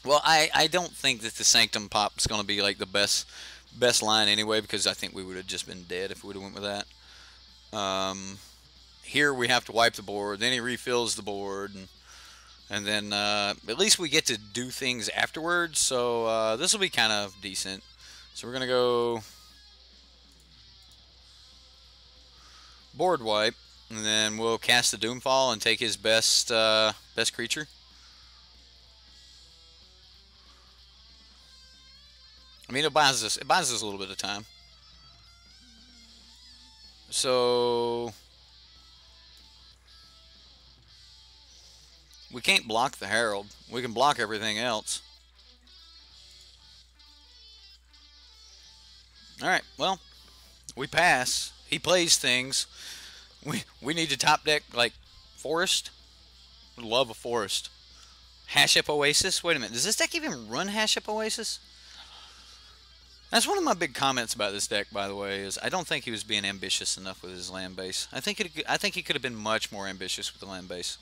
Well, I don't think that the Sanctum pop is gonna be like the best line anyway, because I think we would have just been dead if we would have went with that. Here we have to wipe the board. Then he refills the board, and then at least we get to do things afterwards. So this will be kind of decent. So we're gonna go board wipe, and then we'll cast the Doomfall and take his best creature. I mean, it buys us a little bit of time. So we can't block the Herald. We can block everything else. Alright, well, we pass. He plays things. We need to top deck, like, Forest. Would love a Forest. Hash Up Oasis? Wait a minute. Does this deck even run Hash Up Oasis? That's one of my big comments about this deck, by the way, is I don't think he was being ambitious enough with his land base. I think he could have been much more ambitious with the land base.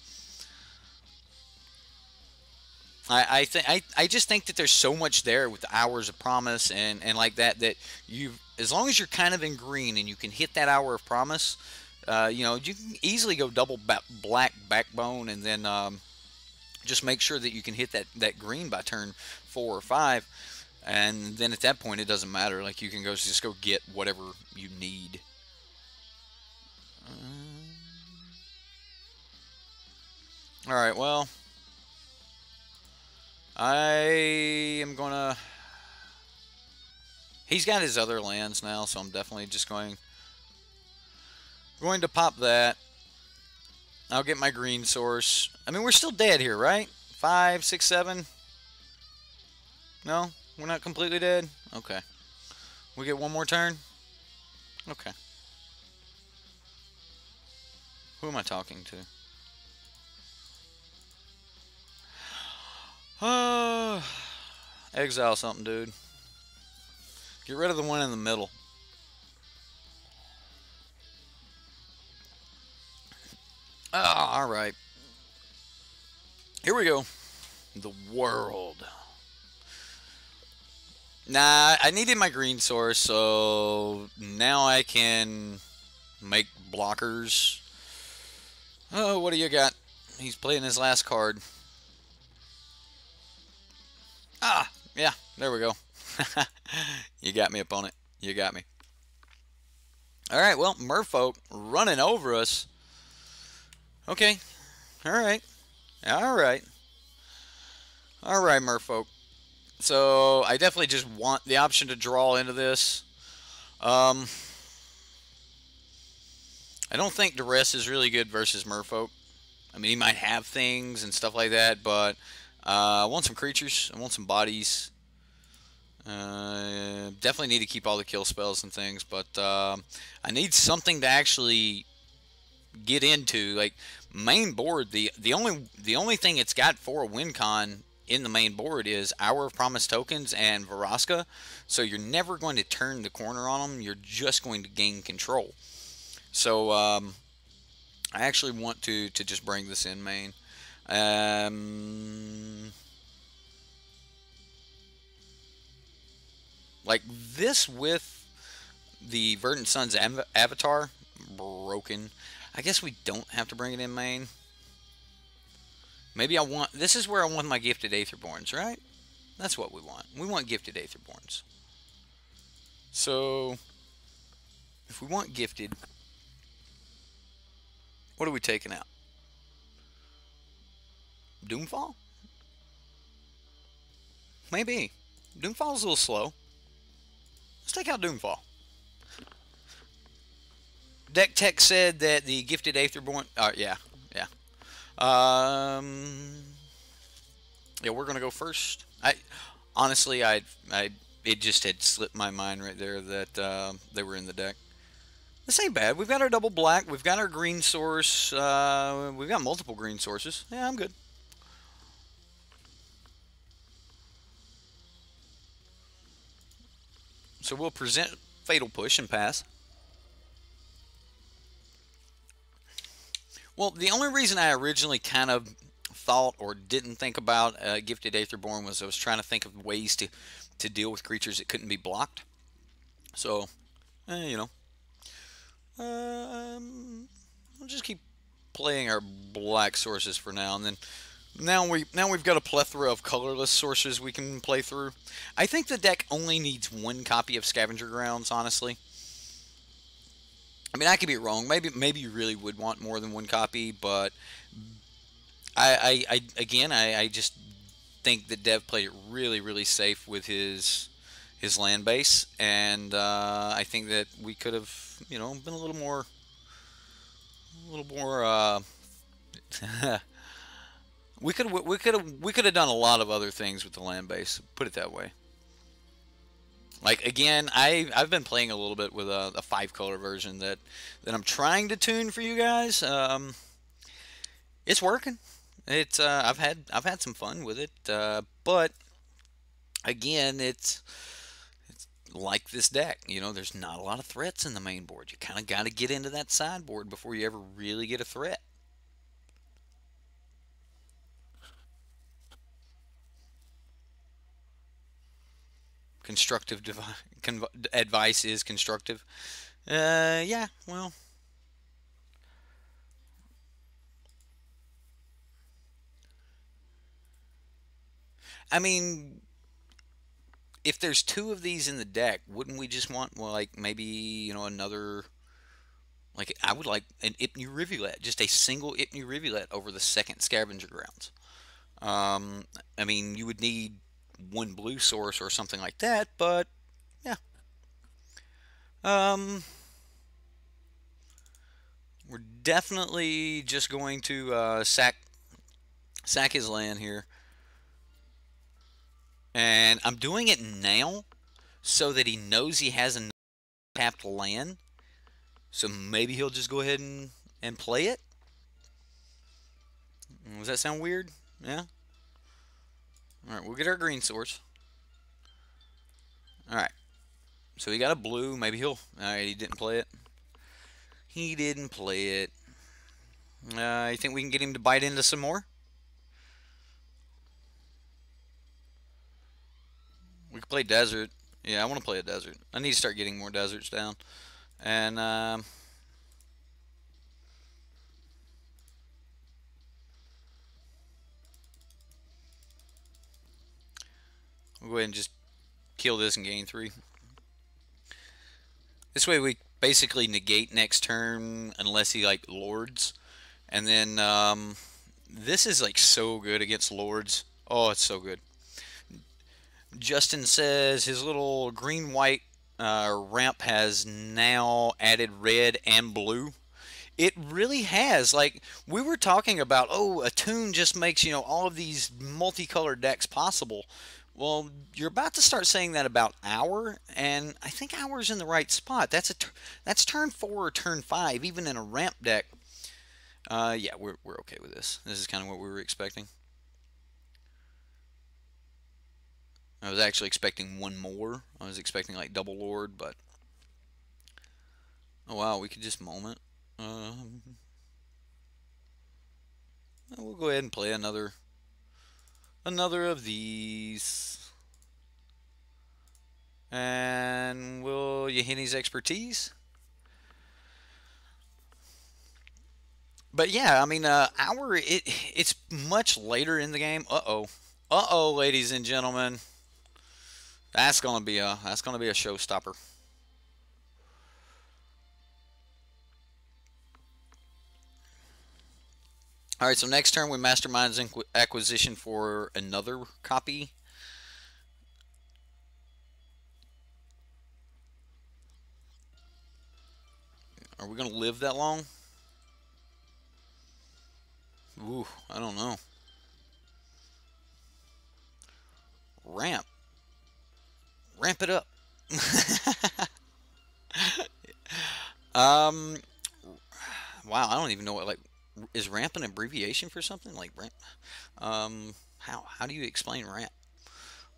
I just think that there's so much there with the Hours of Promise and like that you, as long as you're kind of in green and you can hit that Hour of Promise, you know, you can easily go double black backbone and then just make sure that you can hit that green by turn 4 or 5. And then at that point, it doesn't matter. Like, you can just go get whatever you need. Alright, well, I am gonna... He's got his other lands now, so I'm definitely just going to pop that. I'll get my green source. I mean, we're still dead here, right? 5, 6, 7? No? We're not completely dead? Okay. We get one more turn? Okay. Who am I talking to? Exile something, dude. Get rid of the one in the middle. Alright. Here we go. The world. Nah, I needed my green source, so now I can make blockers. Oh, what do you got? He's playing his last card. Ah, yeah, there we go. You got me, opponent. You got me. Alright, well, Merfolk running over us. Okay. Alright. Alright. Alright, Merfolk. So, I definitely just want the option to draw into this. I don't think Duress is really good versus Merfolk. I mean, he might have things and stuff like that, but I want some creatures. I want some bodies. Definitely need to keep all the kill spells and things, but I need something to actually get into. Like, main board, the only thing it's got for a win con in the main board is Hour of Promise tokens and Vraska, so you're never going to turn the corner on them. You're just going to gain control. So I actually want to just bring this in main. Like this with the Verdant Sun's avatar broken. I guess we don't have to bring it in main. Maybe I want... This is where I want my Gifted Aetherborns, right? That's what we want. We want Gifted Aetherborns. So, if we want Gifted, what are we taking out? Doomfall? Maybe. Doomfall's a little slow. Let's take out Doomfall. Deck Tech said that the Gifted Aetherborn... yeah. Yeah, we're gonna go first. Honestly, it just had slipped my mind right there that they were in the deck. This ain't bad. We've got our double black. We've got our green source. We've got multiple green sources. Yeah, I'm good. So we'll present Fatal Push and pass. Well, the only reason I originally kind of thought or didn't think about Gifted Aetherborn was I was trying to think of ways to deal with creatures that couldn't be blocked. So, you know, we'll just keep playing our black sources for now, and then now we've got a plethora of colorless sources we can play through. I think the deck only needs one copy of Scavenger Grounds, honestly. I mean, I could be wrong. Maybe you really would want more than one copy, but I just think that Dev played it really, really safe with his land base, and I think that we could have, you know, been a little more we could have done a lot of other things with the land base. Put it that way. Like, again, I've been playing a little bit with a 5-color version that I'm trying to tune for you guys. It's working. It's I've had some fun with it, but again, it's like this deck. You know, there's not a lot of threats in the main board. You kind of got to get into that sideboard before you ever really get a threat. Constructive advice is constructive. Yeah, well, I mean, if there's two of these in the deck, wouldn't we just want, well, like maybe another? Like I would like an Ipnu Rivulet, just a single Ipnu Rivulet over the second Scavenger Grounds. Um, I mean, you would need one blue source or something like that, but yeah. Um, we're definitely just going to sack his land here, and I'm doing it now so that he knows he has a tapped land. So maybe he'll just go ahead and play it. Does that sound weird? Yeah. All right, we'll get our green source. All right. So he got a blue. Maybe he'll. All right, he didn't play it. He didn't play it. You think we can get him to bite into some more? We could play desert. Yeah, I want to play a desert. I need to start getting more deserts down. And we'll go ahead and just kill this and gain 3. This way we basically negate next turn unless he like lords. And then this is like so good against lords. Oh, it's so good. Justin says his little green-white ramp has now added red and blue. It really has. Like we were talking about, oh, a tune just makes all of these multicolored decks possible. Well, you're about to start saying that about Hour, and I think Hour's in the right spot. That's turn 4 or turn 5, even in a ramp deck. Yeah, we're okay with this. This is kind of what we were expecting. I was actually expecting one more. I was expecting like double Lord, but oh wow, we could just moment. We'll go ahead and play another of these, and will Yahini's expertise. But yeah, I mean, it's much later in the game. Ladies and gentlemen, that's gonna be a showstopper. All right, so next turn we Mastermind's acquisition for another copy. Are we gonna live that long? Ooh, I don't know. Ramp it up. um, wow, I don't even know what, like, is ramp an abbreviation for something like ramp? How do you explain ramp?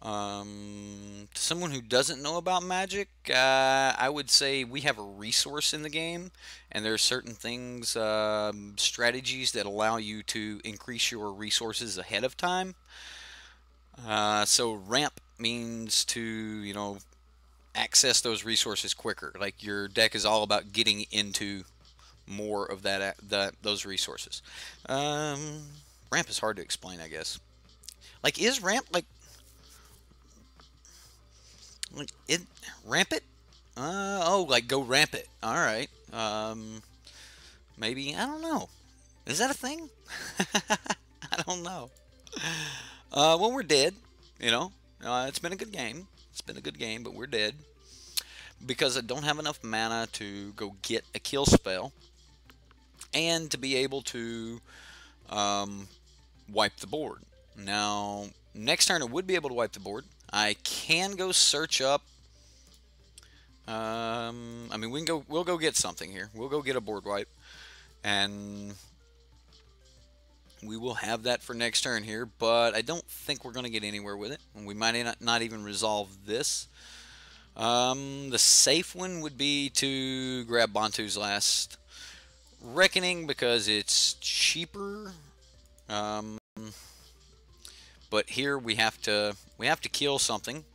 To someone who doesn't know about Magic, I would say we have a resource in the game, and there are certain things, strategies that allow you to increase your resources ahead of time. So ramp means to, access those resources quicker. Like your deck is all about getting into more of those resources. Ramp is hard to explain, I guess. Like, is ramp like it ramp it? Oh, like go ramp it. All right. Maybe I don't know. Is that a thing? I don't know. Well, we're dead. It's been a good game. It's been a good game, but we're dead because I don't have enough mana to go get a kill spell and to be able to wipe the board. Now, next turn I would be able to wipe the board. I can go search up. I mean, we'll go get something here. We'll go get a board wipe, and We will have that for next turn here, but I don't think we're going to get anywhere with it. We might not even resolve this. The safe one would be to grab Bantu's Last Reckoning because it's cheaper. But here we have to kill something.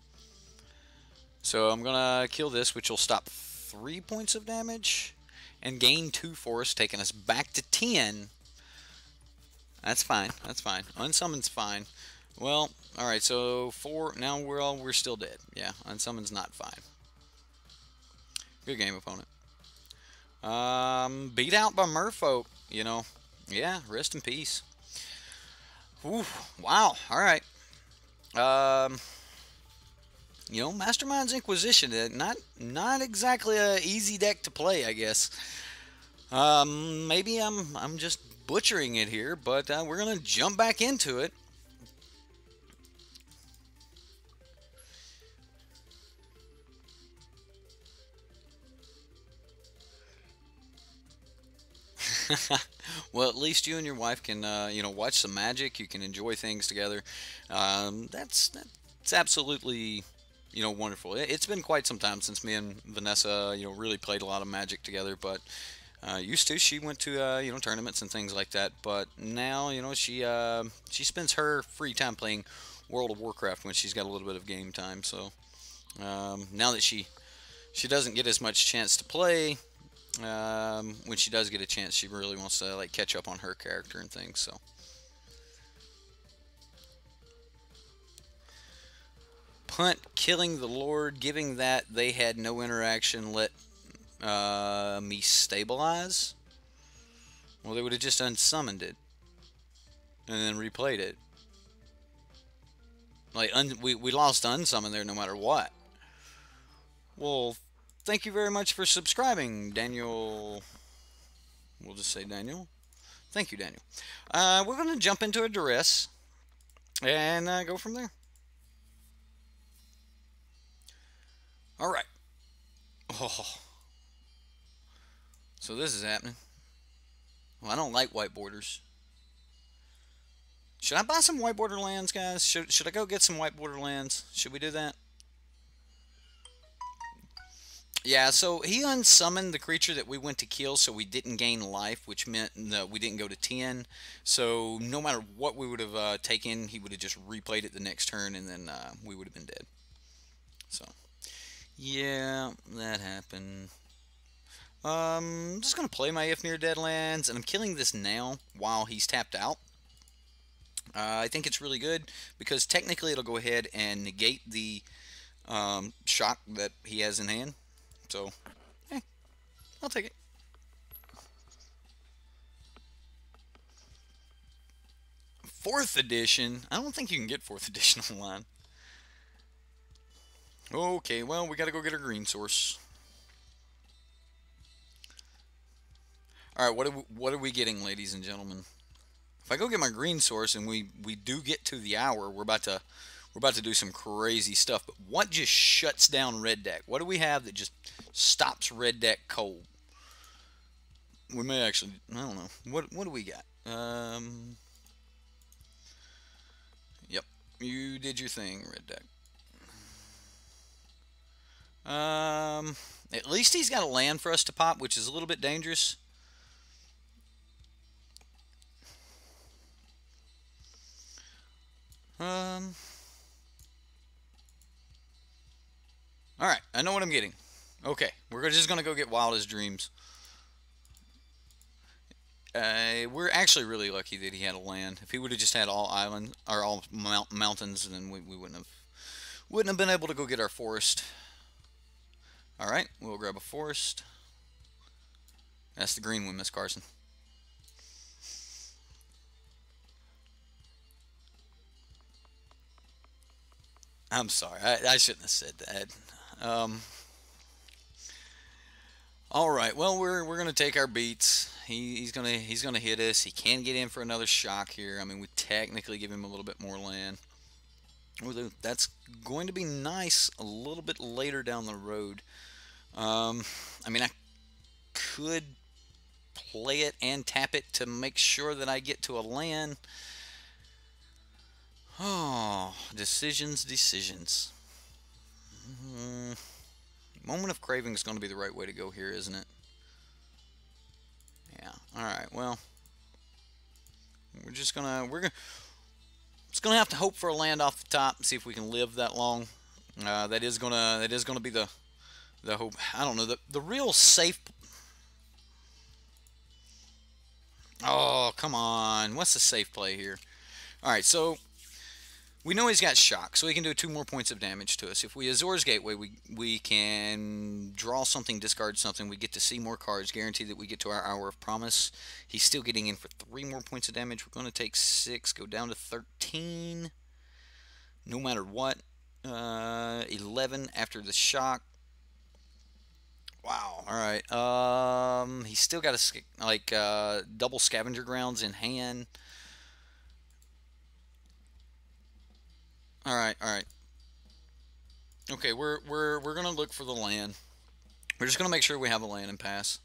So I'm gonna kill this, which will stop 3 points of damage and gain 2 force, taking us back to 10. That's fine. That's fine. Unsummoned's fine. Well, all right. So 4. Now we're still dead. Yeah, unsummoned's not fine. Good game, opponent. Beat out by Merfolk. You know, yeah. Rest in peace. Ooh, wow. All right. You know, Mastermind's Inquisition. Not exactly a easy deck to play, I guess. Maybe I'm just butchering it here, but we're gonna jump back into it. Well, at least you and your wife can, you know, watch some Magic. You can enjoy things together. That's absolutely, you know, wonderful. It's been quite some time since me and Vanessa, you know, really played a lot of Magic together. But used to, she went to, you know, tournaments and things like that. But now, you know, she spends her free time playing World of Warcraft when she's got a little bit of game time. So now that she doesn't get as much chance to play. When she does get a chance, she really wants to like catch up on her character and things. So, punt, killing the Lord, giving that they had no interaction. Let me stabilize. Well, they would have just unsummoned it and then replayed it. Like we lost unsummon there no matter what. Well, thank you very much for subscribing, Daniel. We'll just say Daniel. Thank you, Daniel. We're going to jump into a duress and go from there. All right. Oh. So this is happening. Well, I don't like white borders. Should I buy some white border lands, guys? Should I go get some white border lands? Should we do that? Yeah, so he unsummoned the creature that we went to kill, so we didn't gain life, which meant that we didn't go to 10. So no matter what we would have taken, he would have just replayed it the next turn, and then we would have been dead. So, yeah, that happened. I'm just going to play my If Near Dead lands, and I'm killing this now while he's tapped out. I think it's really good, because technically it'll go ahead and negate the shock that he has in hand. So, hey, I'll take it. Fourth edition? I don't think you can get 4th edition online. Okay, well, we gotta go get our green source. Alright, what are we getting, ladies and gentlemen? If I go get my green source and we do get to the hour, we're about to do some crazy stuff. But what just shuts down red deck? What do we have that just stops red deck cold? We may actually, I don't know. What do we got? Yep, you did your thing, red deck. At least he's got a land for us to pop, which is a little bit dangerous. Alright, I know what I'm getting. Okay, we're just going to go get Wildest Dreams. We're actually really lucky that he had a land. If he would have just had all island or all mountains, then we wouldn't have been able to go get our forest. Alright, we'll grab a forest. That's the green one, Miss Carson. I'm sorry, I shouldn't have said that. All right, well we're gonna take our beats. He's gonna hit us. He can get in for another shock here. I mean, we technically give him a little bit more land. That's going to be nice a little bit later down the road. I mean, I could play it and tap it to make sure that I get to a land. Oh, decisions, decisions. Moment of Craving is going to be the right way to go here, isn't it? Yeah. All right. Well, just gonna have to hope for a land off the top and see if we can live that long. That is gonna be the hope. I don't know, the real safe. Oh, come on. What's the safe play here? All right, so we know he's got shock, so he can do 2 more points of damage to us. If we Azor's Gateway, we can draw something, discard something. We get to see more cards, guarantee that we get to our Hour of Promise. He's still getting in for 3 more points of damage. We're going to take 6, go down to 13, no matter what. 11 after the shock. Wow. All right. He's still got a double Scavenger Grounds in hand. All right. All right. Okay, we're gonna look for the land. We're just gonna make sure we have a land and pass.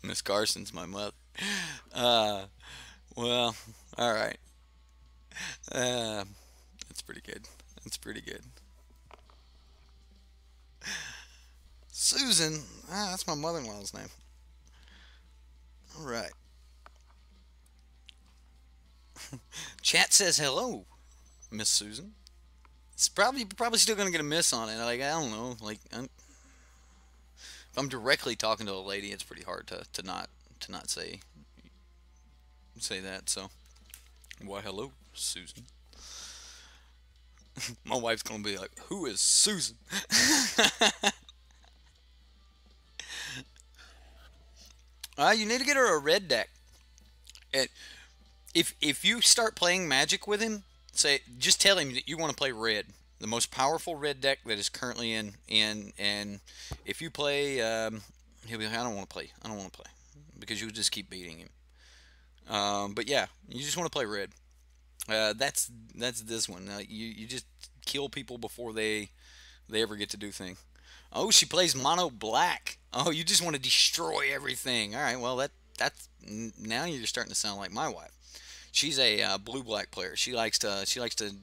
Miss Carson's my mother. Well, all right. That's pretty good. That's pretty good. Susan. That's my mother-in-law's name. All right. Chat says hello, Miss Susan. It's probably still gonna get a miss on it. Like, I don't know. Like, if I'm directly talking to a lady, it's pretty hard to not say that. So, why, hello, Susan. My wife's gonna be like, who is Susan? You need to get her a red deck. If you start playing Magic with him, just tell him that you want to play red, the most powerful red deck that is currently in. And if you play, he'll be like, I don't want to play, because you just keep beating him. But yeah, you just want to play red. That's this one. You just kill people before they ever get to do things. Oh, she plays mono black. Oh, you just want to destroy everything. All right, well that's now you're starting to sound like my wife. She's a blue black player. She likes to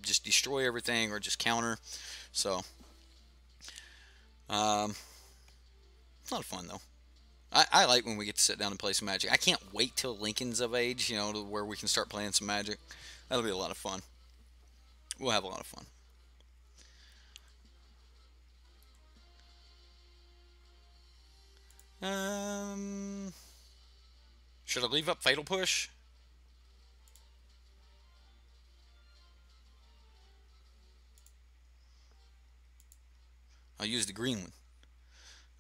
just destroy everything or just counter. So, it's a lot of fun though. I like when we get to sit down and play some Magic. I can't wait till Lincoln's of age, to where we can start playing some Magic. That'll be a lot of fun. We'll have a lot of fun. Should I leave up Fatal Push? I'll use the green one.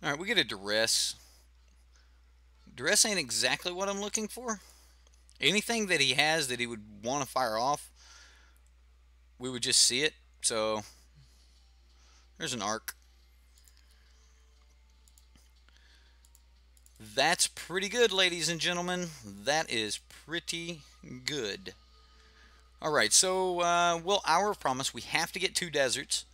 Alright, we get a Duress. Duress ain't exactly what I'm looking for. Anything that he has that he would want to fire off, we would just see it. So, there's an Arc. That's pretty good, ladies and gentlemen. That is pretty good. Alright, so, well, Hour of Promise, we have to get 2 deserts.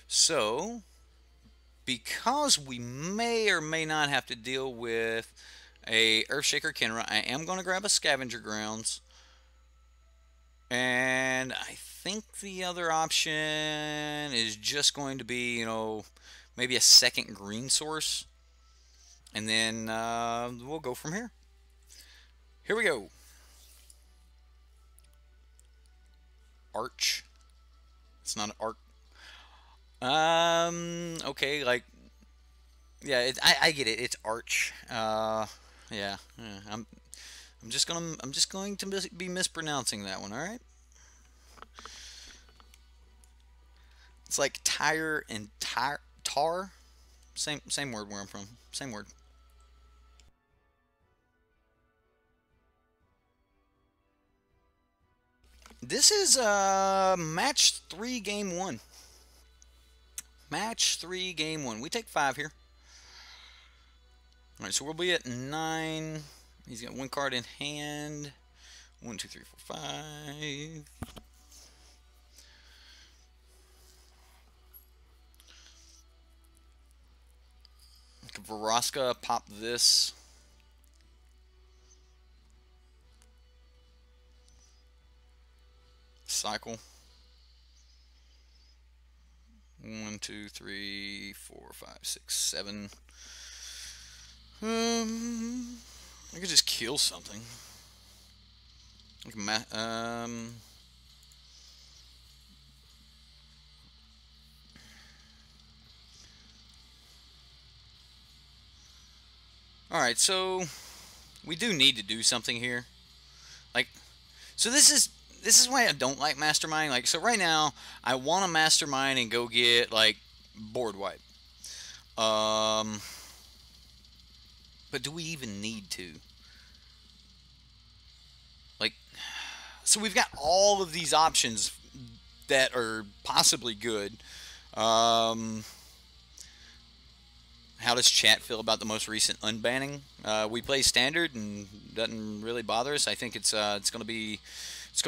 So, because we may or may not have to deal with a Earthshaker Kenra, I am going to grab a Scavenger Grounds. And I think the other option is just going to be, maybe a second green source. And then we'll go from here. Here we go. Arch. It's not an arc. Okay, yeah, I get it. It's Arch. Yeah. I'm just going to be mispronouncing that one. All right. It's like tire and tar. Same word where I'm from. Same word. This is match 3, game 1. Match 3, game 1. We take 5 here. All right, so we'll be at 9. He's got 1 card in hand. 1, 2, 3, 4, 5. Vraska, pop this. Cycle. 1, 2, 3, 4, 5, 6, 7. I could just kill something. Like Alright, so we do need to do something here. Like, so this is why I don't like Mastermind. Like, so right now, I want to Mastermind and go get, like, board wipe. But do we even need to? Like, so we've got all of these options that are possibly good. How does chat feel about the most recent unbanning? We play standard and doesn't really bother us. I think it's going to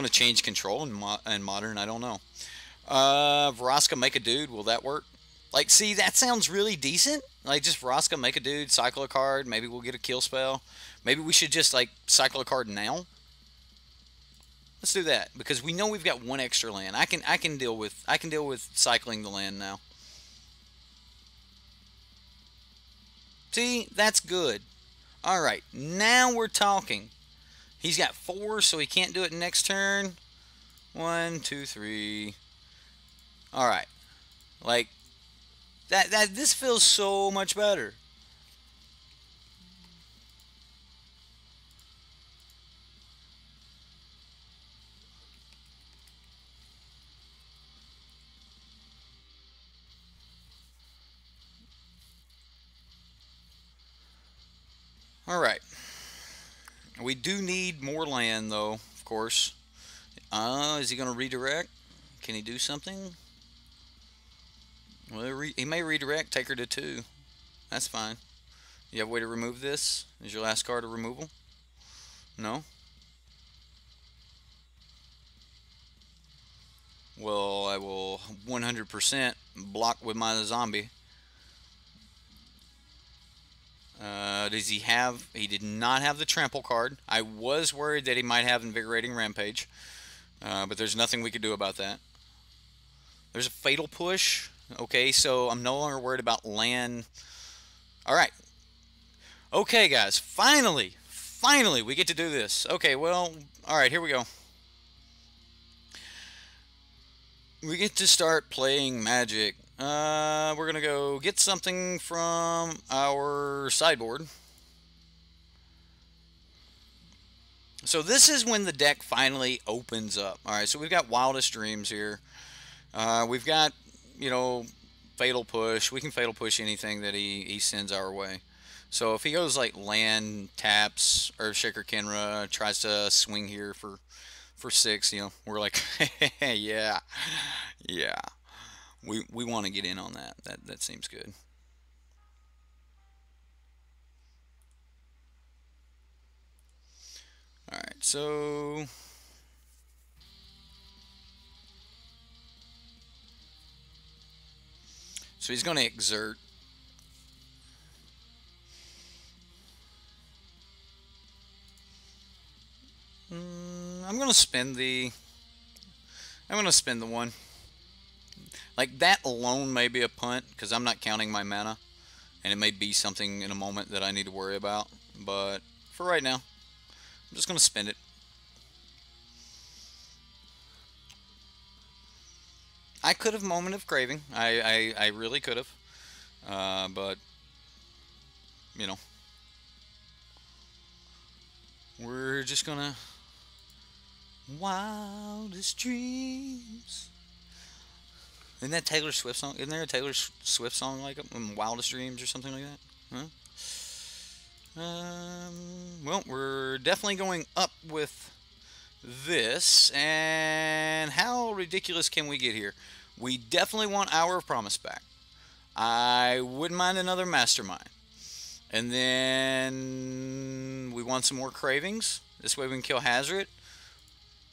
change control in modern. I don't know. Vraska, make a dude. Will that work? Like, see, that sounds really decent. Like, just Vraska, make a dude, cycle a card. Maybe we'll get a kill spell. Maybe we should just, like, cycle a card now. Let's do that, because we know we've got one extra land. I can deal with cycling the land now. See, that's good. All right, now we're talking. He's got 4, so he can't do it next turn. 1, 2, 3. All right, like that. This feels so much better. All right. We do need more land, though, of course. Is he going to redirect? Can he do something? Well, he may redirect, take her to 2. That's fine. You have a way to remove this? Is your last card a removal? No? Well, I will 100% block with my zombie. Does he have... He did not have the trample card. I was worried that he might have Invigorating Rampage. But there's nothing we could do about that. There's a Fatal Push. Okay, so I'm no longer worried about land. Alright. Okay, guys. Finally we get to do this. Okay, well, alright, here we go. We get to start playing Magic. We're going to go get something from our sideboard. So this is when the deck finally opens up. Alright, so we've got Wildest Dreams here. We've got, you know, Fatal Push. We can Fatal Push anything that he sends our way. So if he goes like land, taps, Earthshaker Kenra, tries to swing here for 6, you know, we're like, yeah. We want to get in on that. That seems good. Alright, so he's going to exert. I'm going to spend the 1. Like, that alone may be a punt, because I'm not counting my mana. And it may be something in a moment that I need to worry about. But for right now, I'm just going to spend it. I could have Moment of Craving. I really could have. But, you know. We're just going to... Wildest Dreams. Isn't that Taylor Swift song? Isn't there a Taylor Swift song like Wildest Dreams or something like that? Huh? Well, we're definitely going up with this. And how ridiculous can we get here? We definitely want Hour of Promise back. I wouldn't mind another Mastermind. And then we want some more Cravings. This way we can kill Hazard.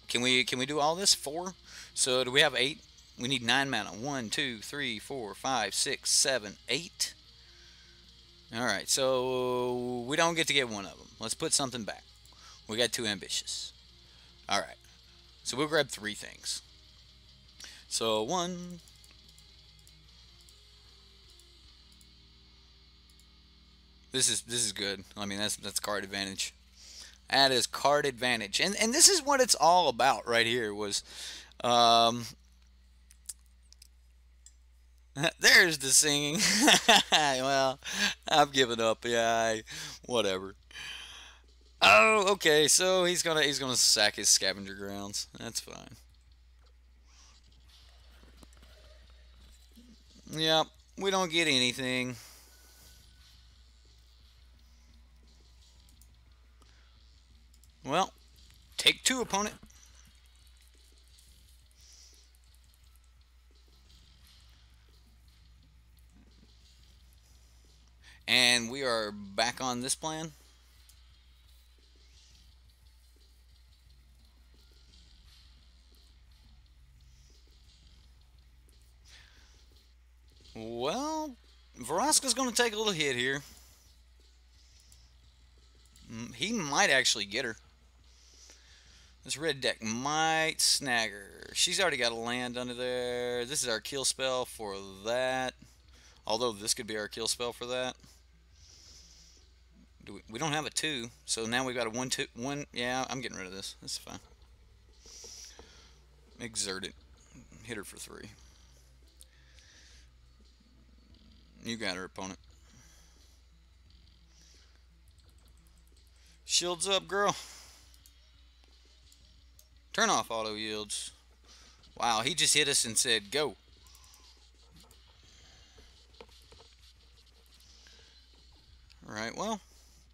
Can we do all this? 4? So do we have 8? We need 9 mana. 1, 2, 3, 4, 5, 6, 7, 8. Alright, so we don't get to get one of them. Let's put something back. We got 2 ambitious. Alright, so we'll grab 3 things. So 1. This is good. I mean, that's card advantage. That is card advantage. And this is what it's all about right here was there's the singing. Well, I've given up. Yeah, whatever. Oh, okay. So he's gonna sack his scavenger grounds. That's fine. Yep, we don't get anything. Well, take 2, opponent. And we are back on this plan. Well, Vraska's going to take a little hit here. He might actually get her. This red deck might snag her. She's already got a land under there. This is our kill spell for that. Although this could be our kill spell for that. We don't have a 2, so now we've got a 1, 2, 1. Yeah, I'm getting rid of this. That's fine. Exert it. Hit her for 3. You got her, opponent. Shields up, girl. Turn off auto yields. Wow, he just hit us and said, go. Alright, well,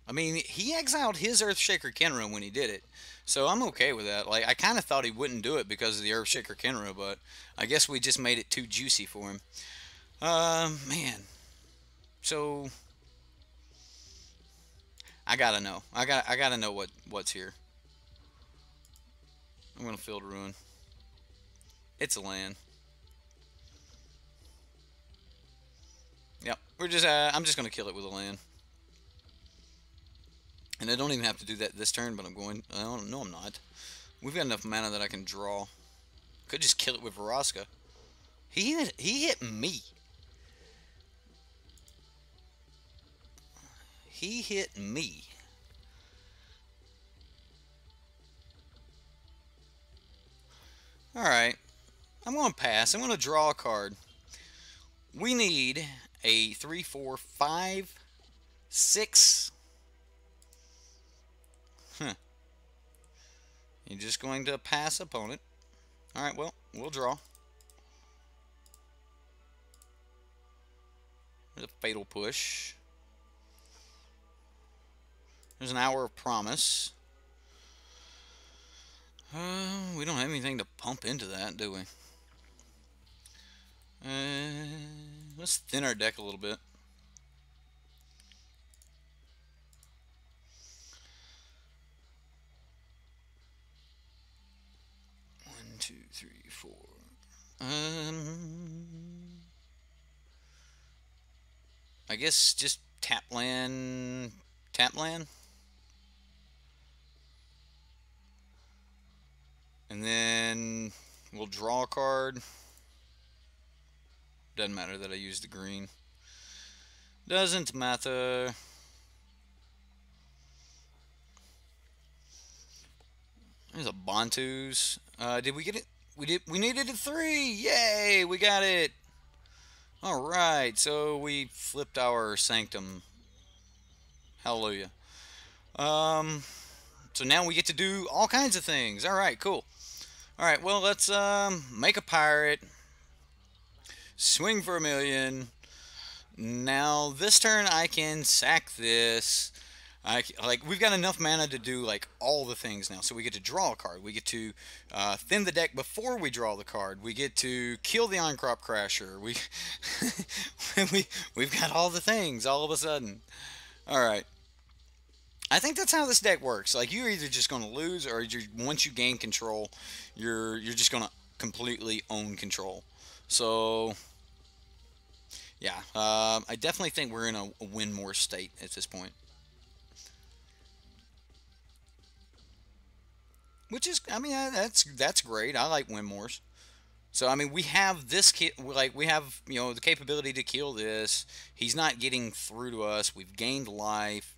I mean, he exiled his Earthshaker Kenra when he did it. So I'm okay with that. Like, I kind of thought he wouldn't do it because of the Earthshaker Kenra, but I guess we just made it too juicy for him. Man. So I gotta know. I gotta know what's here. I'm gonna Field Ruin. It's a land. Yep. We're just I'm just gonna kill it with a land. And I don't even have to do that this turn, but I'm going. I don't know. I'm not. We've got enough mana that I can draw. Could just kill it with Vraska. He hit me. He hit me. Alright. I'm going to pass. I'm going to draw a card. We need a 3, 4, 5, 6. Huh. You're just going to pass opponent. Alright, well, we'll draw. There's a Fatal Push. There's an Hour of Promise. We don't have anything to pump into that, do we? Let's thin our deck a little bit. One, two, three, 4. I guess just tap land. Tap land. And then we'll draw a card. Doesn't matter that I used the green. Doesn't matter. There's a Bantus. Did we get it? We did. We needed a 3. Yay! We got it. All right. So we flipped our Sanctum. Hallelujah. So now we get to do all kinds of things. All right. Cool. All right. Well, let's make a pirate. Swing for 1,000,000. Now this turn I can sack this. Like we've got enough mana to do like all the things now. So we get to draw a card. We get to thin the deck before we draw the card. We get to kill the On-Crop Crasher. We've got all the things all of a sudden. All right. I think that's how this deck works. Like, you're either just going to lose, or once you gain control, you're just going to completely own control. So, yeah, I definitely think we're in a win more state at this point. Which is, I mean, that's great. I like win mores. So I mean, we have this like we have the capability to kill this. He's not getting through to us. We've gained life.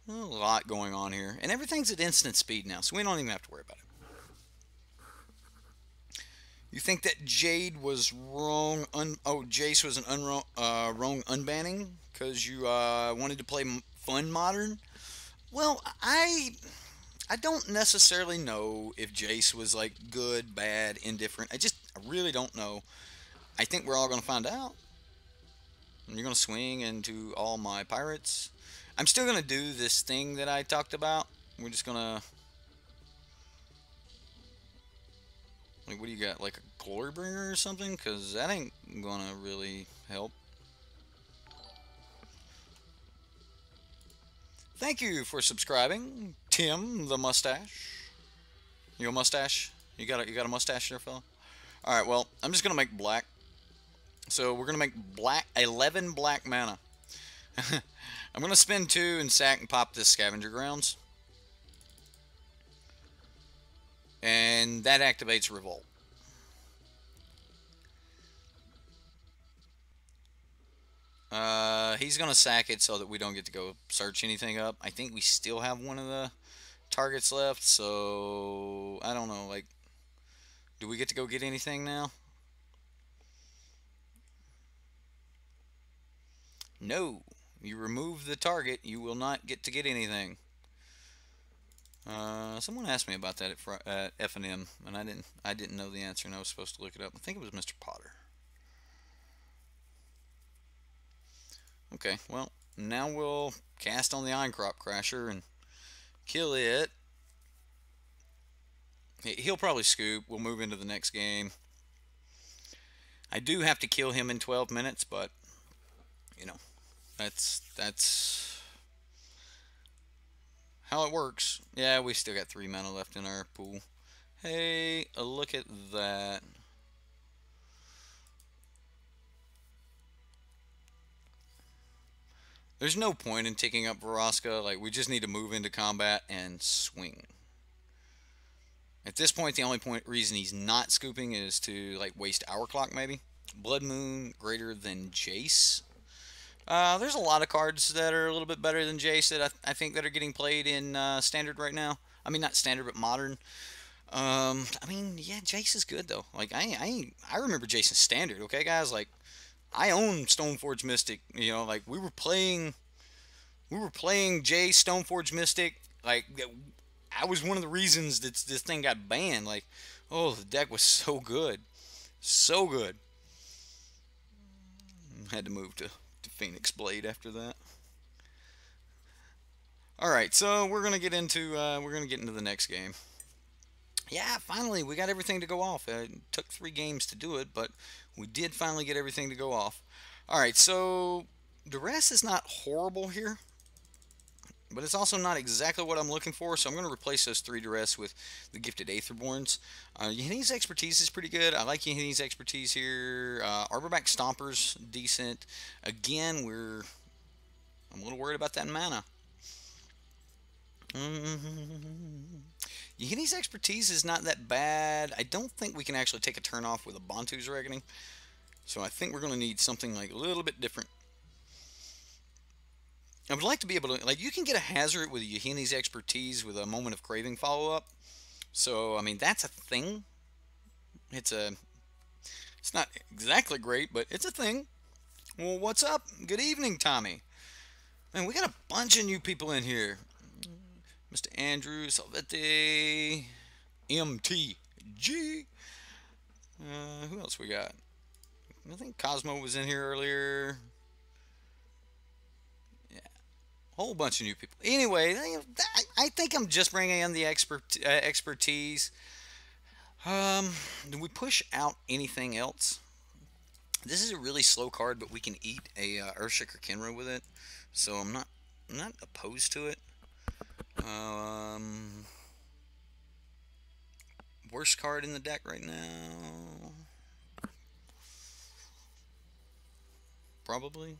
A lot going on here, and everything's at instant speed now, so we don't even have to worry about it. You think that Jade was wrong? Jace was an wrong unbanning because you wanted to play fun modern. Well, I don't necessarily know if Jace was like good, bad, indifferent. I really don't know. I think we're all gonna find out. You're gonna swing into all my pirates. I'm still gonna do this thing that I talked about. We're just gonna, like, what do you got? Like a glory bringer or something? Because that ain't gonna really help. Thank you for subscribing, Tim the mustache. You a mustache? You got a mustache there, fella? All right. Well, I'm just gonna make black. So we're gonna make black 11 black mana. I'm gonna spend 2 and sack and pop this scavenger grounds, and that activates revolt. He's gonna sack it so that we don't get to go search anything up. I think we still have one of the targets left, so I don't know. Like, do we get to go get anything now? No. You remove the target, you will not get to get anything. Someone asked me about that at F&M, and I didn't know the answer, and I was supposed to look it up. I think it was Mr. Potter. Okay, well, now we'll cast on the Iron Crop Crasher and kill it. He'll probably scoop. We'll move into the next game. I do have to kill him in 12 minutes, but, you know, that's how it works. Yeah, we still got 3 mana left in our pool. Hey, look at that. There's no point in taking up Vraska. Like, we just need to move into combat and swing. At this point, the only reason he's not scooping is to, like, waste Hour Clock, maybe. Blood Moon greater than Jace. There's a lot of cards that are a little bit better than Jace that I think that are getting played in Standard right now. I mean, not Standard, but Modern. I mean, yeah, Jace is good, though. Like, I remember Jace in Standard, okay, guys? Like, I own Stoneforge Mystic. You know, like, we were playing Jace, Stoneforge Mystic. Like, I was one of the reasons that this thing got banned. Like, oh, the deck was so good. So good. Had to move to Phoenix Blade after that. Alright, so we're gonna get into the next game. Yeah, finally we got everything to go off. It took 3 games to do it, but we did finally get everything to go off. Alright, so duress is not horrible here, but it's also not exactly what I'm looking for, so I'm going to replace those 3 duress with the Gifted Aetherborns. Yahini's Expertise is pretty good. I like Yahini's Expertise here. Arborback Stomper's decent. Again, I'm a little worried about that mana. Yahini's Expertise is not that bad. I don't think we can actually take a turn off with a Bantu's Reckoning, so I think we're going to need something like a little bit different. I would like to be able to, like, you can get a hazard with Yahini's Expertise with a Moment of Craving follow-up. So, I mean, that's a thing. It's not exactly great, but it's a thing. Well, what's up? Good evening, Tommy. Man, we got a bunch of new people in here. Mr. Andrew, Salvetti, MTG. Who else we got? I think Cosmo was in here earlier. Whole bunch of new people. Anyway, I think I'm just bringing in the expertise. Do we push out anything else? This is a really slow card, but we can eat a Earthshaker Kenra with it, so I'm not opposed to it. Worst card in the deck right now? Probably.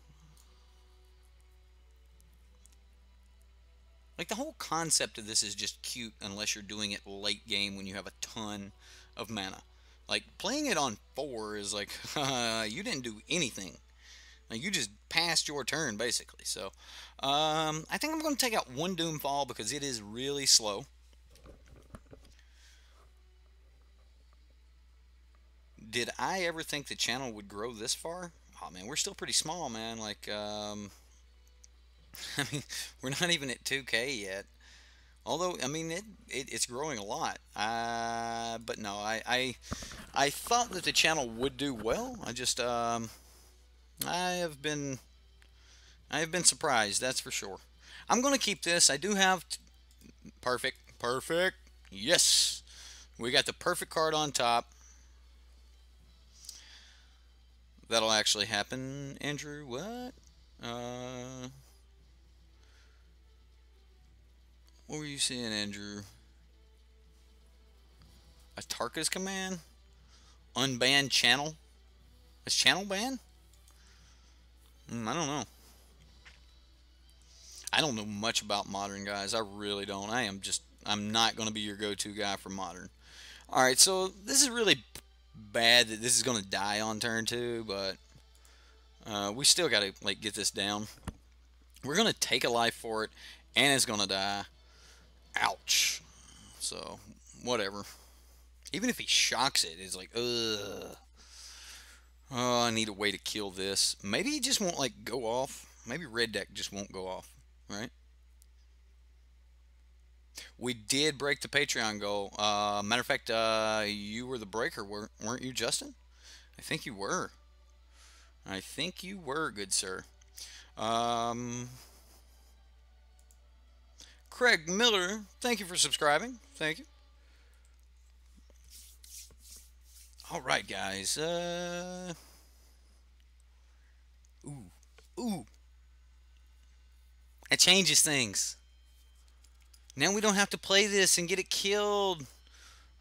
Like, the whole concept of this is just cute unless you're doing it late game when you have a ton of mana. Like, playing it on 4 is like, you didn't do anything. Like, you just passed your turn, basically. So, I think I'm going to take out one Doomfall because it is really slow. Did I ever think the channel would grow this far? Oh, man, we're still pretty small, man. Like, I mean, we're not even at 2K yet. Although, I mean, it's growing a lot. But no, I thought that the channel would do well. I have been surprised, that's for sure. I'm going to keep this. I do have perfect. Yes. We got the perfect card on top. That'll actually happen, Andrew. What? What were you saying, Andrew? A Tarka's command? Unban channel? Is channel ban? I don't know. I don't know much about Modern, guys. I really don't. I'm not going to be your go-to guy for Modern. Alright, so this is really bad that this is going to die on turn 2, but we still got to like get this down. We're going to take a life for it, and it's going to die. Ouch. So, whatever. Even if he shocks it, it's like, ugh. Oh, I need a way to kill this. Maybe he just won't, like, go off. Maybe red deck just won't go off, right? We did break the Patreon goal. Matter of fact, you were the breaker, weren't you, Justin? I think you were. I think you were, good sir. Craig Miller, thank you for subscribing. Thank you. All right, guys. Ooh. That changes things. Now we don't have to play this and get it killed.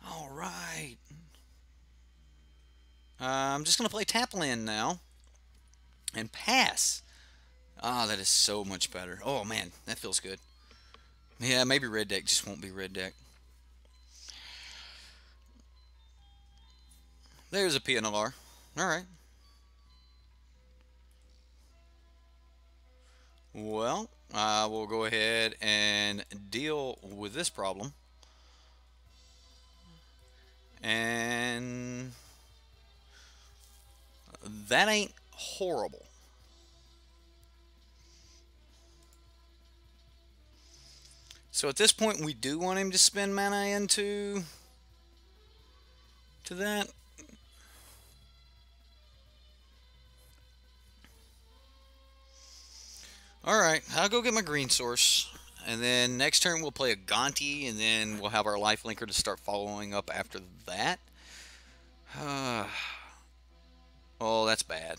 All right. I'm just going to play Tapland now. And pass. Ah, that is so much better. Oh, man. That feels good. Yeah, maybe red deck just won't be red deck. There's a PNLR. Alright. Well, we'll go ahead and deal with this problem. And that ain't horrible. So at this point, we do want him to spend mana into that. Alright, I'll go get my green source. And then next turn we'll play a Gonti, and then we'll have our life linker to start following up after that. Oh, that's bad.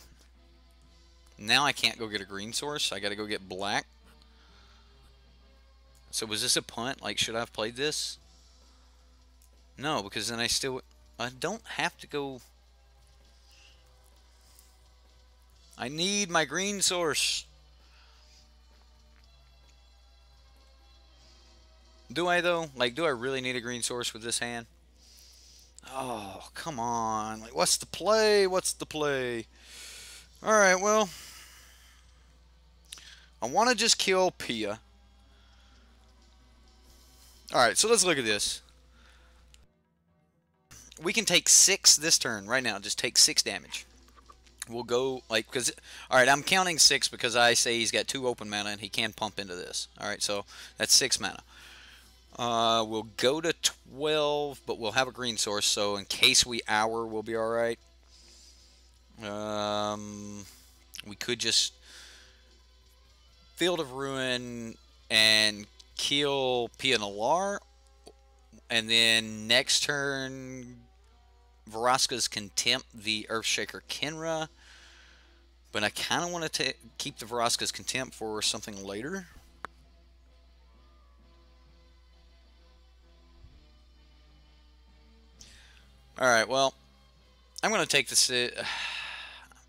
Now I can't go get a green source. I gotta go get black. So was this a punt? Like, should I have played this? No, because then I don't have to go. I need my green source. Do I, though? Like, do I really need a green source with this hand? Oh, come on. Like, what's the play? What's the play? Alright, well. I want to just kill Pia. Alright, so let's look at this. We can take 6 this turn right now. Just take 6 damage. We'll go, like, because, alright, I'm counting 6 because I say he's got 2 open mana and he can pump into this. Alright, so that's 6 mana. We'll go to 12, but we'll have a green source, so in case we hour, we'll be alright. We could just Field of Ruin and kill Pianalar, and then next turn Vraska's Contempt the Earthshaker Kenra, but I kind of want to keep the Vraska's Contempt for something later. Alright, well, I'm going to take the 6.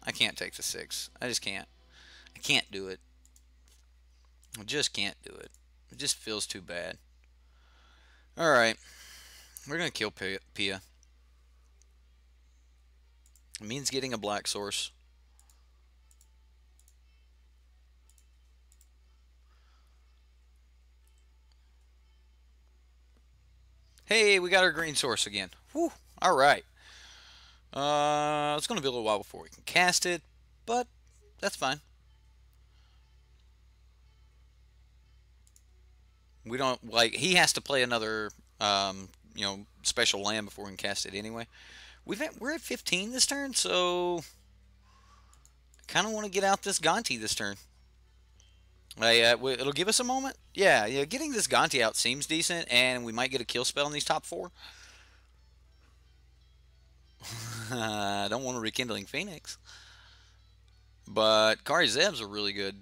I can't take the 6. I just can't. I can't do it. I just can't do it. It just feels too bad. Alright, we're going to kill Pia. It means getting a black source. Hey, we got our green source again. Whew. Alright. It's going to be a little while before we can cast it, but that's fine. We don't, like, he has to play another, you know, special land before we can cast it anyway. We're at 15 this turn, so I kind of want to get out this Gonti this turn. It'll give us a moment. Yeah, getting this Gonti out seems decent, and we might get a kill spell in these top 4. I don't want a Rekindling Phoenix. But Kari Zev's a really good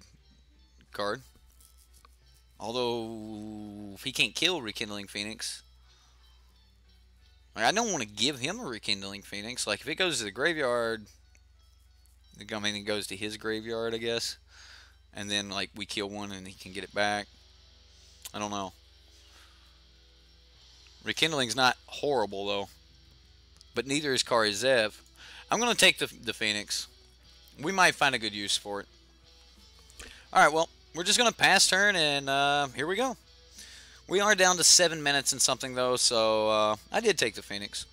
card. Although, if he can't kill Rekindling Phoenix, I don't want to give him a Rekindling Phoenix. Like, if it goes to the graveyard, I mean, it goes to his graveyard, I guess. And then, like, we kill one and he can get it back. I don't know. Rekindling's not horrible, though. But neither is Kari Zev. I'm going to take the Phoenix. We might find a good use for it. Alright, well, we're just going to pass turn, and here we go. We are down to 7 minutes and something, though, so I did take the Phoenix.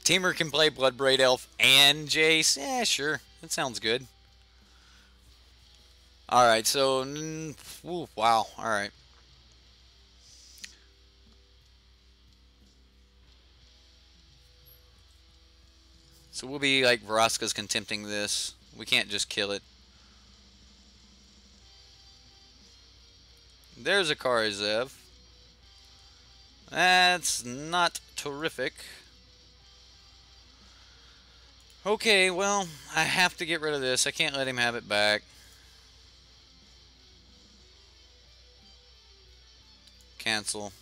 Teamer can play Bloodbraid Elf and Jace. Yeah, sure. That sounds good. Alright, so... Ooh, wow, alright. So we'll be like Vraska's contempting this. We can't just kill it. There's a Kari Zev. That's not terrific. Okay, well, I have to get rid of this. I can't let him have it back. Cancel.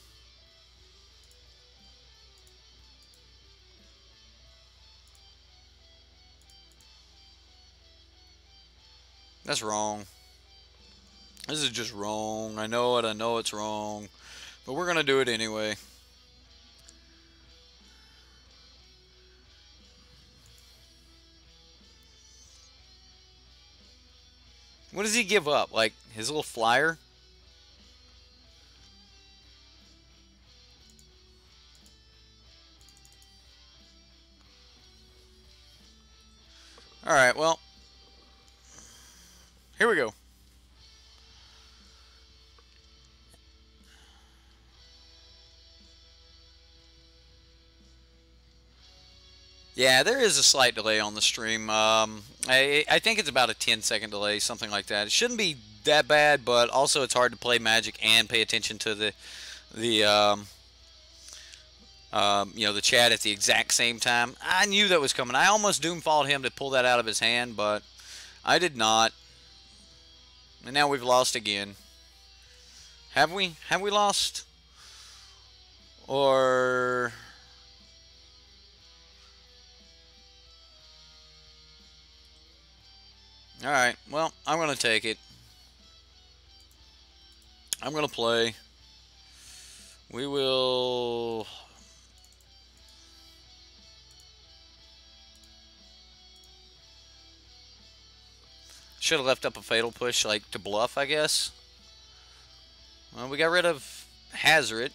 That's wrong. This is just wrong. I know it. I know it's wrong. But we're going to do it anyway. What does he give up? Like, his little flyer? Alright, well. Here we go. Yeah, there is a slight delay on the stream. I think it's about a 10-second delay, something like that. It shouldn't be that bad, but also it's hard to play Magic and pay attention to the you know, the chat at the exact same time. I knew that was coming. I almost doomfalled him to pull that out of his hand, but I did not. And now we've lost again. Have we? Have we lost? Or... Alright, well, I'm going to take it. I'm going to play. We will... Should have left up a Fatal Push, like, to bluff, I guess. Well, we got rid of Hazard.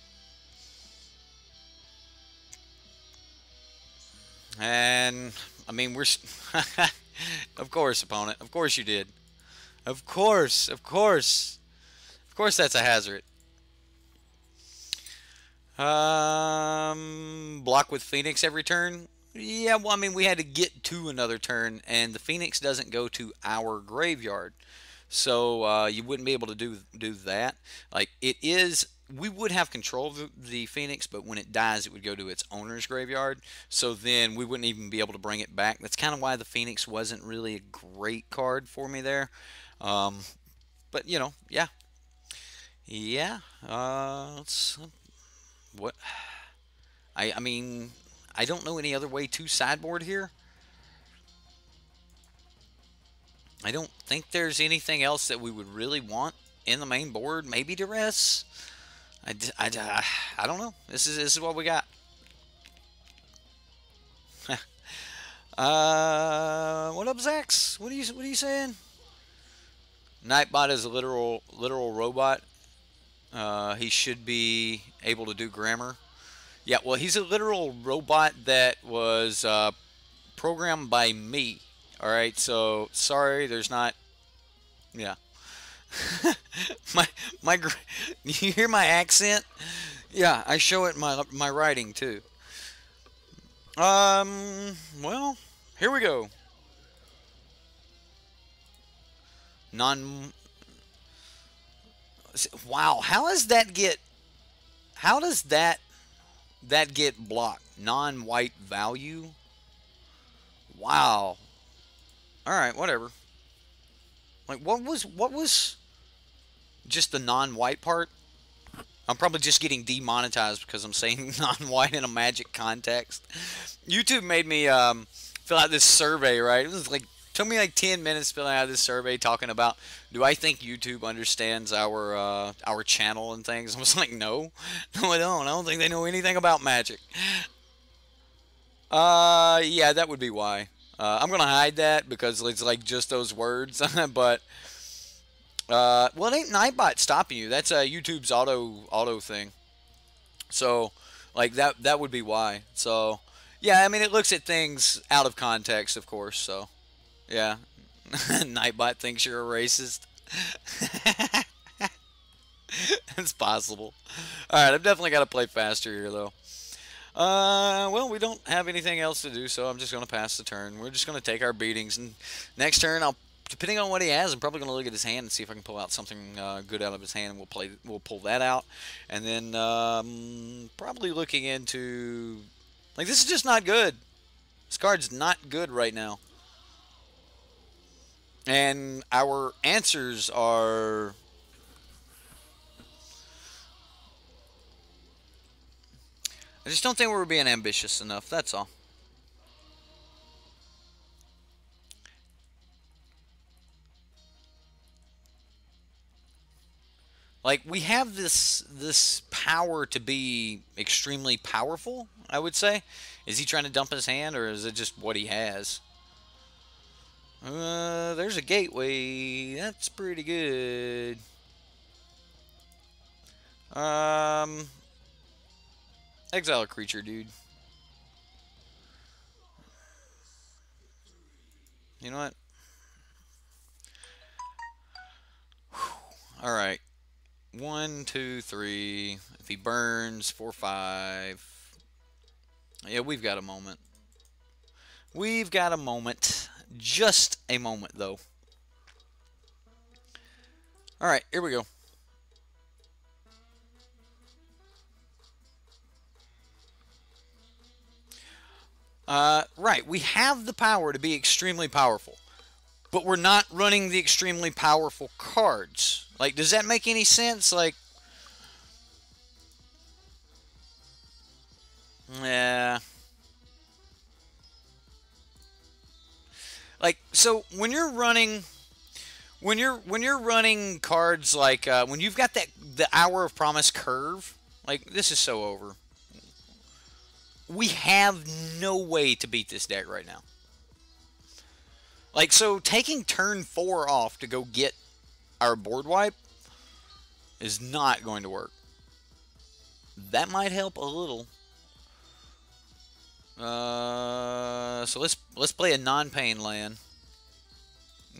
And, I mean, we're... Of course, opponent. Of course you did. Of course. Of course. Of course that's a Hazard. Block with Phoenix every turn? Yeah, well, I mean, we had to get to another turn, and the Phoenix doesn't go to our graveyard. So, you wouldn't be able to do that. Like, it is... We would have control of the Phoenix, but when it dies, it would go to its owner's graveyard. So then we wouldn't even be able to bring it back. That's kind of why the Phoenix wasn't really a great card for me there. But you know, yeah, yeah. Let's what? I mean, I don't know any other way to sideboard here. I don't think there's anything else that we would really want in the main board. Maybe duress. I don't know. This is what we got. What up, Zax? What are you saying? Nightbot is a literal robot. He should be able to do grammar. Yeah, well, he's a literal robot that was programmed by me. All right, so sorry, there's not. Yeah, my you hear my accent? Yeah, I show it in my writing too. Well, here we go. Non. Wow, how does that get? How does that get blocked? Non-white value. Wow. All right, whatever. Like, what was just the non-white part? I'm probably just getting demonetized because I'm saying non-white in a Magic context. YouTube made me fill out this survey, right? It was like, took me like 10 minutes filling out this survey talking about, do I think YouTube understands our channel and things? I was like, no, I don't. I don't think they know anything about Magic. Yeah, that would be why. I'm gonna hide that because it's like just those words, but. Well, it ain't Nightbot stopping you. That's YouTube's auto thing. So, like that would be why. So, yeah, I mean it looks at things out of context, of course. So, yeah, Nightbot thinks you're a racist. It's possible. All right, I've definitely got to play faster here though. Well, we don't have anything else to do, so I'm just gonna pass the turn. We're just gonna take our beatings, and next turn depending on what he has, I'm probably going to look at his hand and see if I can pull out something good out of his hand, and we'll pull that out. And then probably looking into, like, this is just not good. This card's not good right now. And our answers are, I just don't think we're being ambitious enough, that's all. Like, we have this power to be extremely powerful, I would say. Is he trying to dump his hand, or is it just what he has? There's a gateway. That's pretty good. Exile a creature, dude. You know what? All right. 1, 2, 3. If he burns, 4, 5. Yeah, we've got a moment. We've got a moment. Just a moment, though. All right, here we go. Right, we have the power to be extremely powerful, but we're not running the extremely powerful cards. Like, does that make any sense? Like, yeah. Like, so when you're running, when you're running cards like when you've got the Hour of Promise curve, like, this is so over. We have no way to beat this deck right now. Like, so taking turn 4 off to go get our board wipe is not going to work. That might help a little. So let's play a non-pain land.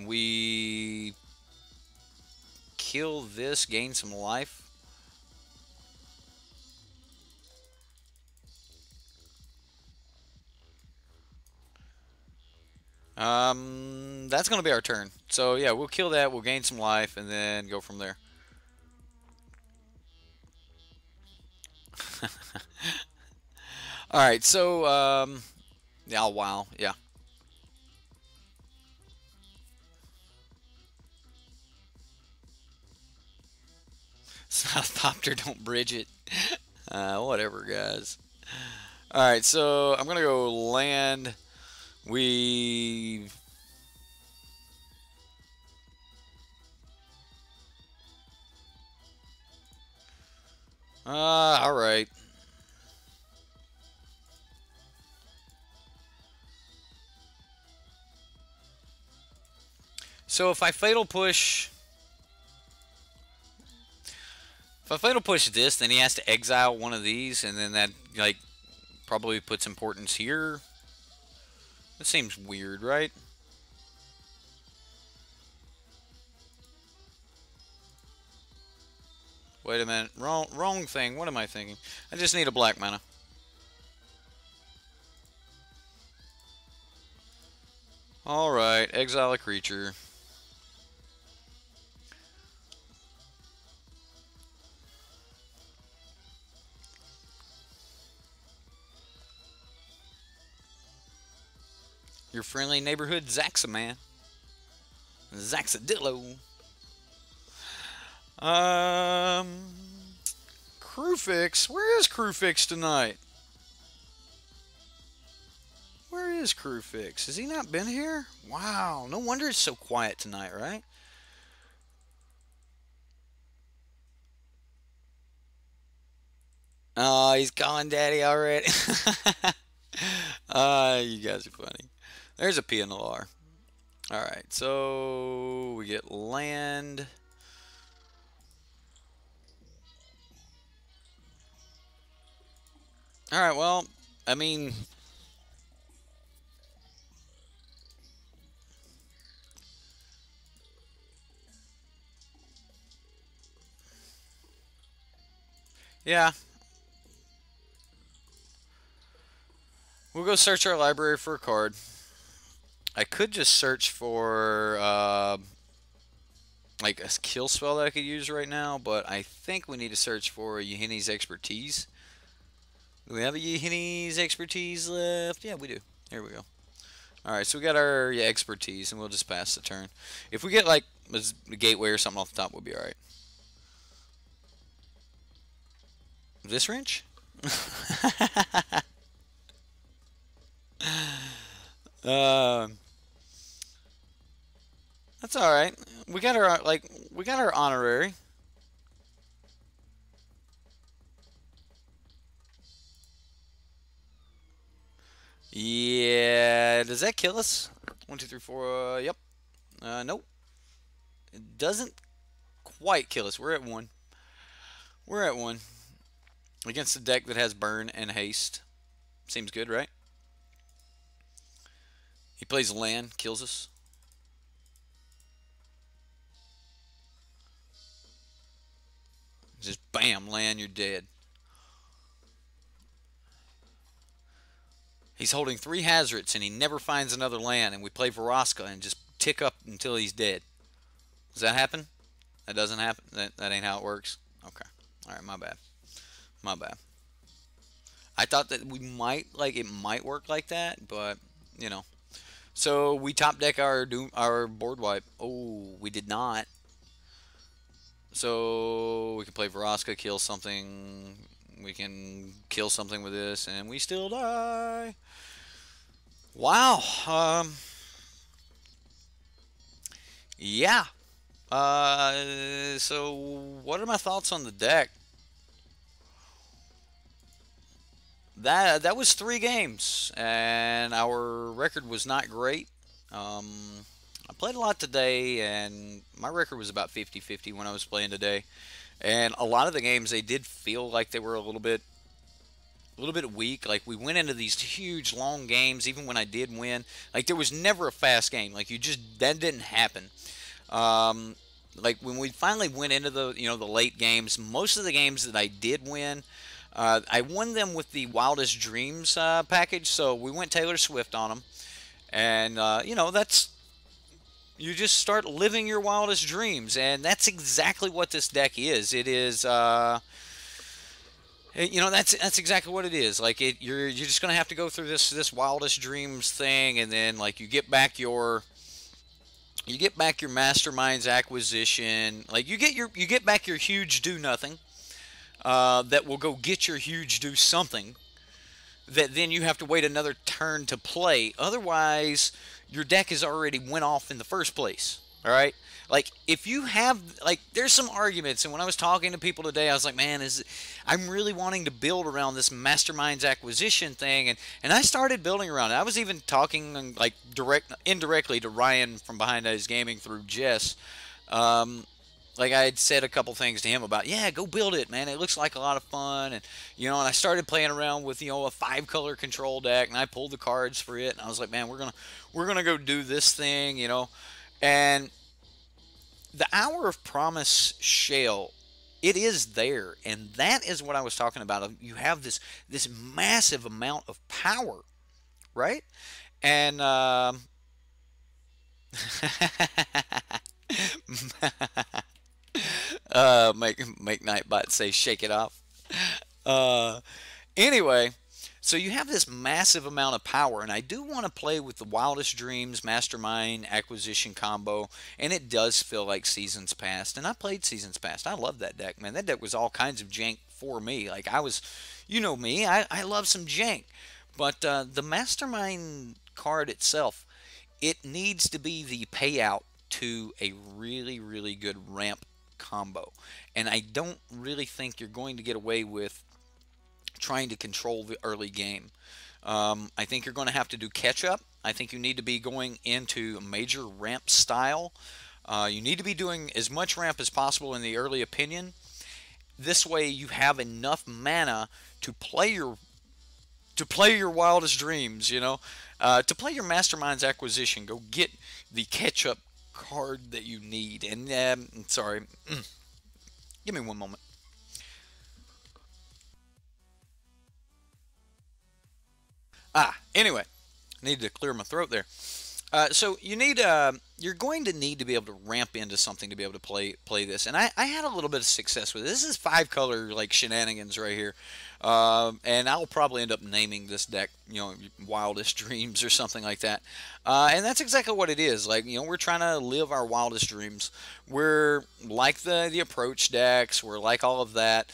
We kill this, gain some life. That's going to be our turn. So, yeah, we'll kill that, we'll gain some life, and then go from there. Alright, so, yeah, wow, yeah. It's not a popter, don't bridge it. Whatever, guys. Alright, so I'm gonna go land. We... alright. So if I fatal push... If I fatal push this, then he has to exile one of these, and then that, like, probably puts importance here. That seems weird, right? Wait a minute. Wrong thing. What am I thinking? I just need a black mana. Alright, exile a creature. Your friendly neighborhood Zaxaman. Zaxadillo. Crewfix. Where is Crewfix tonight? Where is Crewfix? Has he not been here? Wow, no wonder it's so quiet tonight, right? Oh, he's calling daddy already. You guys are funny. There's a PNLR. Alright, so we get land. Alright, well, I mean... yeah. We'll go search our library for a card. I could just search for, like, a kill spell that I could use right now, but I think we need to search for Yehini's Expertise. Do we have a Yehini's Expertise left? Yeah, we do. Here we go. Alright, so we got our Expertise, and we'll just pass the turn. If we get, like, a Gateway or something off the top, we'll be alright. This wrench? That's all right. We got our honorary. Yeah, does that kill us? 1, 2, 3, 4. Yep. Nope. It doesn't quite kill us. We're at 1. We're at 1 against a deck that has burn and haste. Seems good, right? He plays land, kills us. Just bam, land, you're dead. He's holding 3 Hazards and he never finds another land, and we play Vraska and just tick up until he's dead. Does that happen? That doesn't happen? That ain't how it works? Okay. Alright, my bad. My bad. I thought that we might, like, it might work like that, but, you know. So, we top deck our board wipe. Oh, we did not. So, we can play Vraska, kill something. We can kill something with this, and we still die. Wow. Yeah. So, what are my thoughts on the deck? That was 3 games, and our record was not great. I played a lot today, and my record was about 50-50 when I was playing today. And a lot of the games, they did feel like they were a little bit weak. Like, we went into these huge, long games, even when I did win. Like, there was never a fast game. Like, that didn't happen. Like, when we finally went into the, the late games, most of the games that I did win, I won them with the Wildest Dreams package. So we went Taylor Swift on them. And, you just start living your wildest dreams, and that's exactly what this deck is. It is, that's exactly what it is. Like, you're just gonna have to go through this wildest dreams thing, and then, like, you get back your You get back your Mastermind's acquisition. Like you get back your huge do nothing. That will go get your huge do something. That then you have to wait another turn to play. Otherwise, your deck has already went off in the first place. All right. Like if you have there's some arguments, and when I was talking to people today, I was like, man, I'm really wanting to build around this Mastermind's acquisition thing, and I started building around it. I was even talking indirectly to Ryan from Behind Eyes Gaming through Jess. Like I had said a couple things to him about, yeah, go build it, man. It looks like a lot of fun, and and I started playing around with a 5-color control deck, and I pulled the cards for it, and I was like, man, we're gonna go do this thing, and the Hour of Promise shell, it is there, and that is what I was talking about. You have this massive amount of power, right? And make Nightbot say shake it off. Anyway, so you have this massive amount of power, and I do want to play with the Wildest Dreams Mastermind acquisition combo, and it does feel like Seasons Past, and I played Seasons Past. I love that deck, man. That deck was all kinds of jank for me. Like I was, me, I love some jank, but the Mastermind card itself, it needs to be the payout to a really, really good ramp combo, and I don't really think you're going to get away with trying to control the early game. I think you're going to have to do catch up. I think you need to be going into a major ramp style. You need to be doing as much ramp as possible in the early opinion. This way you have enough mana to play your Wildest Dreams, to play your Mastermind's acquisition. Go get the catch up card that you need. And sorry, give me one moment. Anyway, needed to clear my throat there. So you're going to need to be able to ramp into something to be able to play this, and I had a little bit of success with it. This is 5-color shenanigans right here, and I'll probably end up naming this deck, Wildest Dreams or something like that, and that's exactly what it is. We're trying to live our wildest dreams. We're like the approach decks. We're like all of that.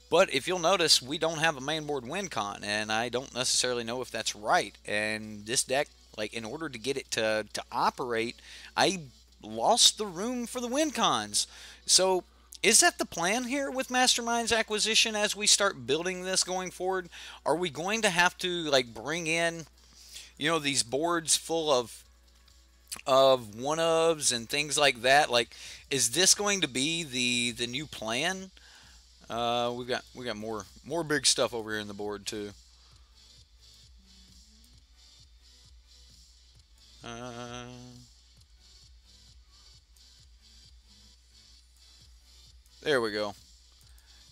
But if you'll notice, we don't have a main board win con, and I don't necessarily know if that's right. And this deck, in order to get it to operate, I lost the room for the win cons. So is that the plan here with Mastermind's acquisition as we start building this going forward? Are we going to have to bring in, these boards full of one-ofs and things like that? Is this going to be the new plan? We got more big stuff over here in the board too. There we go.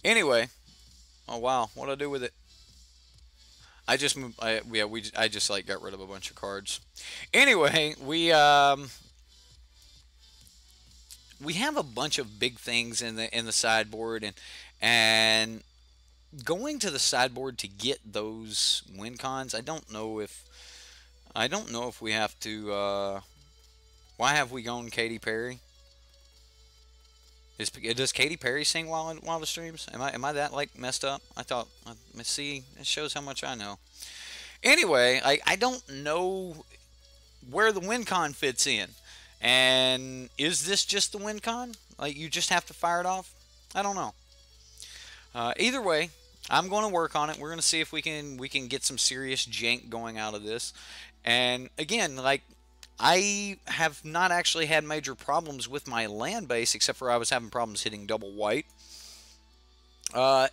Anyway, oh wow, what'd I do with it? I just moved. I just got rid of a bunch of cards. Anyway, we have a bunch of big things in the sideboard, and going to the sideboard to get those win cons. I don't know if we have to. Why have we gone Katy Perry? Does Katy Perry sing Wildest Dreams? Am I that messed up? I thought. Let's see. It shows how much I know. Anyway, I don't know where the win con fits in. And is this just the win con? You just have to fire it off? I don't know. Either way, I'm going to work on it. We're going to see if we can get some serious jank going out of this. And again, I have not actually had major problems with my land base, except for I was having problems hitting double white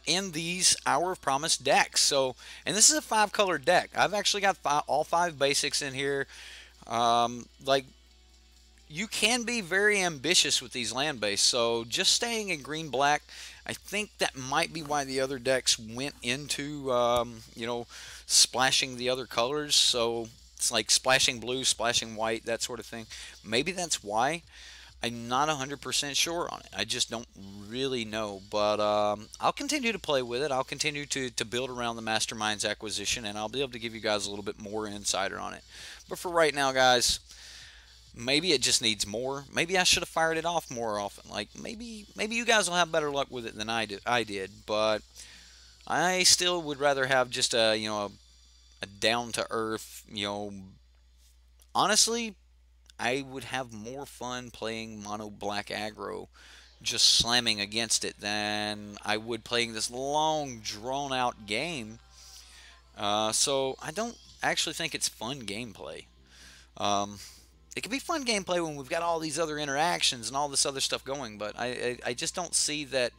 in these Hour of Promise decks. So, and this is a 5-color deck. I've actually got all 5 basics in here. You can be very ambitious with these land base, so just staying in green-black, I think that might be why the other decks went into, splashing the other colors. So it's like splashing blue, splashing white, that sort of thing. Maybe that's why. I'm not 100% sure on it. I just don't really know. But I'll continue to play with it. I'll continue to build around the Mastermind's acquisition, and I'll be able to give you guys a little bit more insider on it. But for right now, guys, Maybe it just needs more. Maybe I should have fired it off more often. Like maybe you guys will have better luck with it than I did, but I still would rather have just a, a down to earth, honestly, I would have more fun playing mono black aggro, just slamming against it, than I would playing this long drawn out game. So I don't actually think it's fun gameplay. Um, it can be fun gameplay when we've got all these other interactions and all this other stuff going, but I just don't see that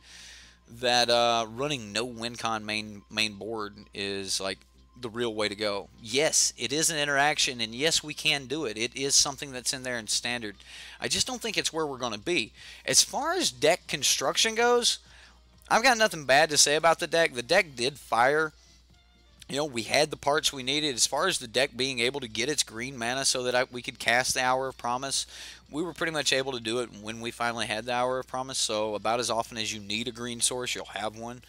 running no win con main board is like the real way to go. Yes, it is an interaction, and yes, we can do it. It is something that's in there in standard. I just don't think it's where we're going to be. As far as deck construction goes, I've got nothing bad to say about the deck. The deck did fire. We had the parts we needed. As far as the deck being able to get its green mana so that we could cast the Hour of Promise, we were pretty much able to do it when we finally had the Hour of Promise. So about as often as you need a green source, you'll have one.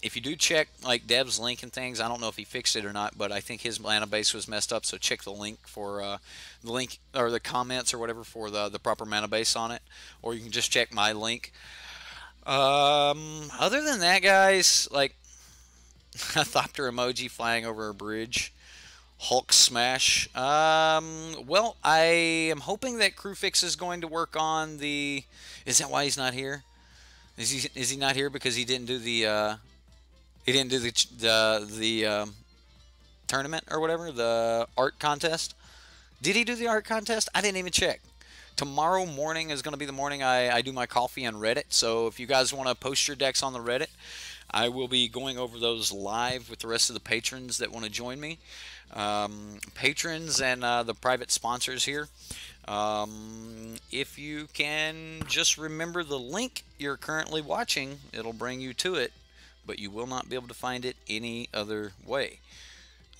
If you do check like Dev's link and things, I don't know if he fixed it or not, but I think his mana base was messed up. So check the link for the link or the comments or whatever for the proper mana base on it, or you can just check my link. Other than that, guys, like a Thopter emoji flying over a bridge, Hulk smash. Well, I am hoping that Crewfix is going to work on the. Is that why he's not here? Is he not here because he didn't do the tournament or whatever, the art contest? Did he do the art contest? I didn't even check. Tomorrow morning is going to be the morning I do my coffee on Reddit. So if you guys want to post your decks on the Reddit, I will be going over those live with the rest of the patrons that want to join me. Patrons and the private sponsors here. If you can just remember the link you're currently watching, it'll bring you to it, but you will not be able to find it any other way.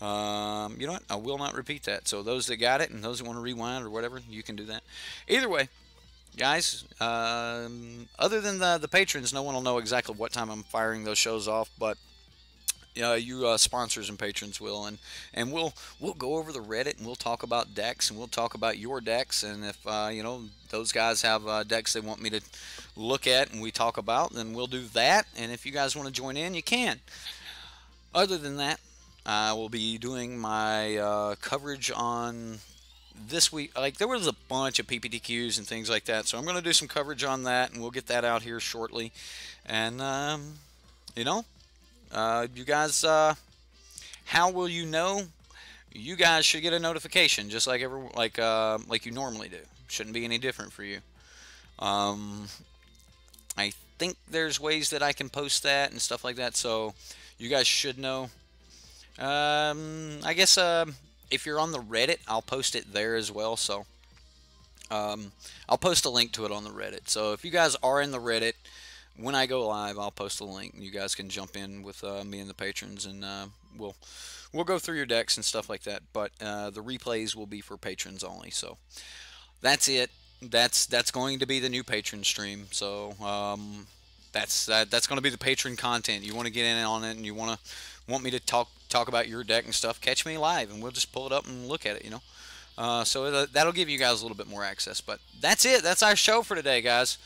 You know what? I will not repeat that. So those that got it and those that want to rewind or whatever, you can do that. Either way, guys, other than the patrons, no one will know exactly what time I'm firing those shows off, but you sponsors and patrons will, and we'll go over the Reddit and we'll talk about decks and we'll talk about your decks, and if those guys have decks they want me to look at and we talk about, then we'll do that. And if you guys want to join in, you can. Other than that, I will be doing my coverage on this week. Like, there was a bunch of PPTQs and things like that, so I'm going to do some coverage on that, and we'll get that out here shortly. And you guys, how will you know? You guys should get a notification, just like like you normally do. Shouldn't be any different for you. I think there's ways that I can post that and stuff like that, so you guys should know. I guess if you're on the Reddit, I'll post it there as well. So I'll post a link to it on the Reddit. So if you guys are in the Reddit, when I go live, I'll post a link. You guys can jump in with me and the patrons, and we'll go through your decks and stuff like that. But the replays will be for patrons only. So that's it. That's going to be the new patron stream. So that's going to be the patron content. You want to get in on it, and you want me to talk about your deck and stuff, catch me live, and we'll just pull it up and look at it. So that'll give you guys a little bit more access. But that's it. That's our show for today, guys.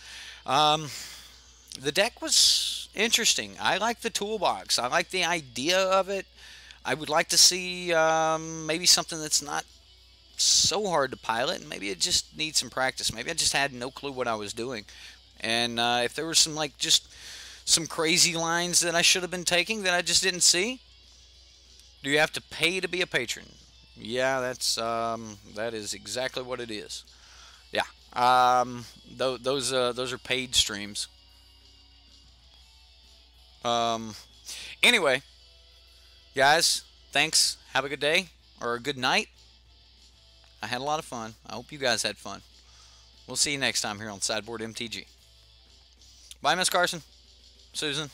The deck was interesting. I like the toolbox. I like the idea of it. I would like to see maybe something that's not so hard to pilot, and maybe it just needs some practice. Maybe I just had no clue what I was doing. And if there was some crazy lines that I should have been taking that I just didn't see. Do you have to pay to be a patron? Yeah, that is exactly what it is. Yeah. Those are paid streams. Anyway, guys, thanks. Have a good day or a good night. I had a lot of fun. I hope you guys had fun. We'll see you next time here on Sideboard MTG. Bye, Miss Carson. Susan.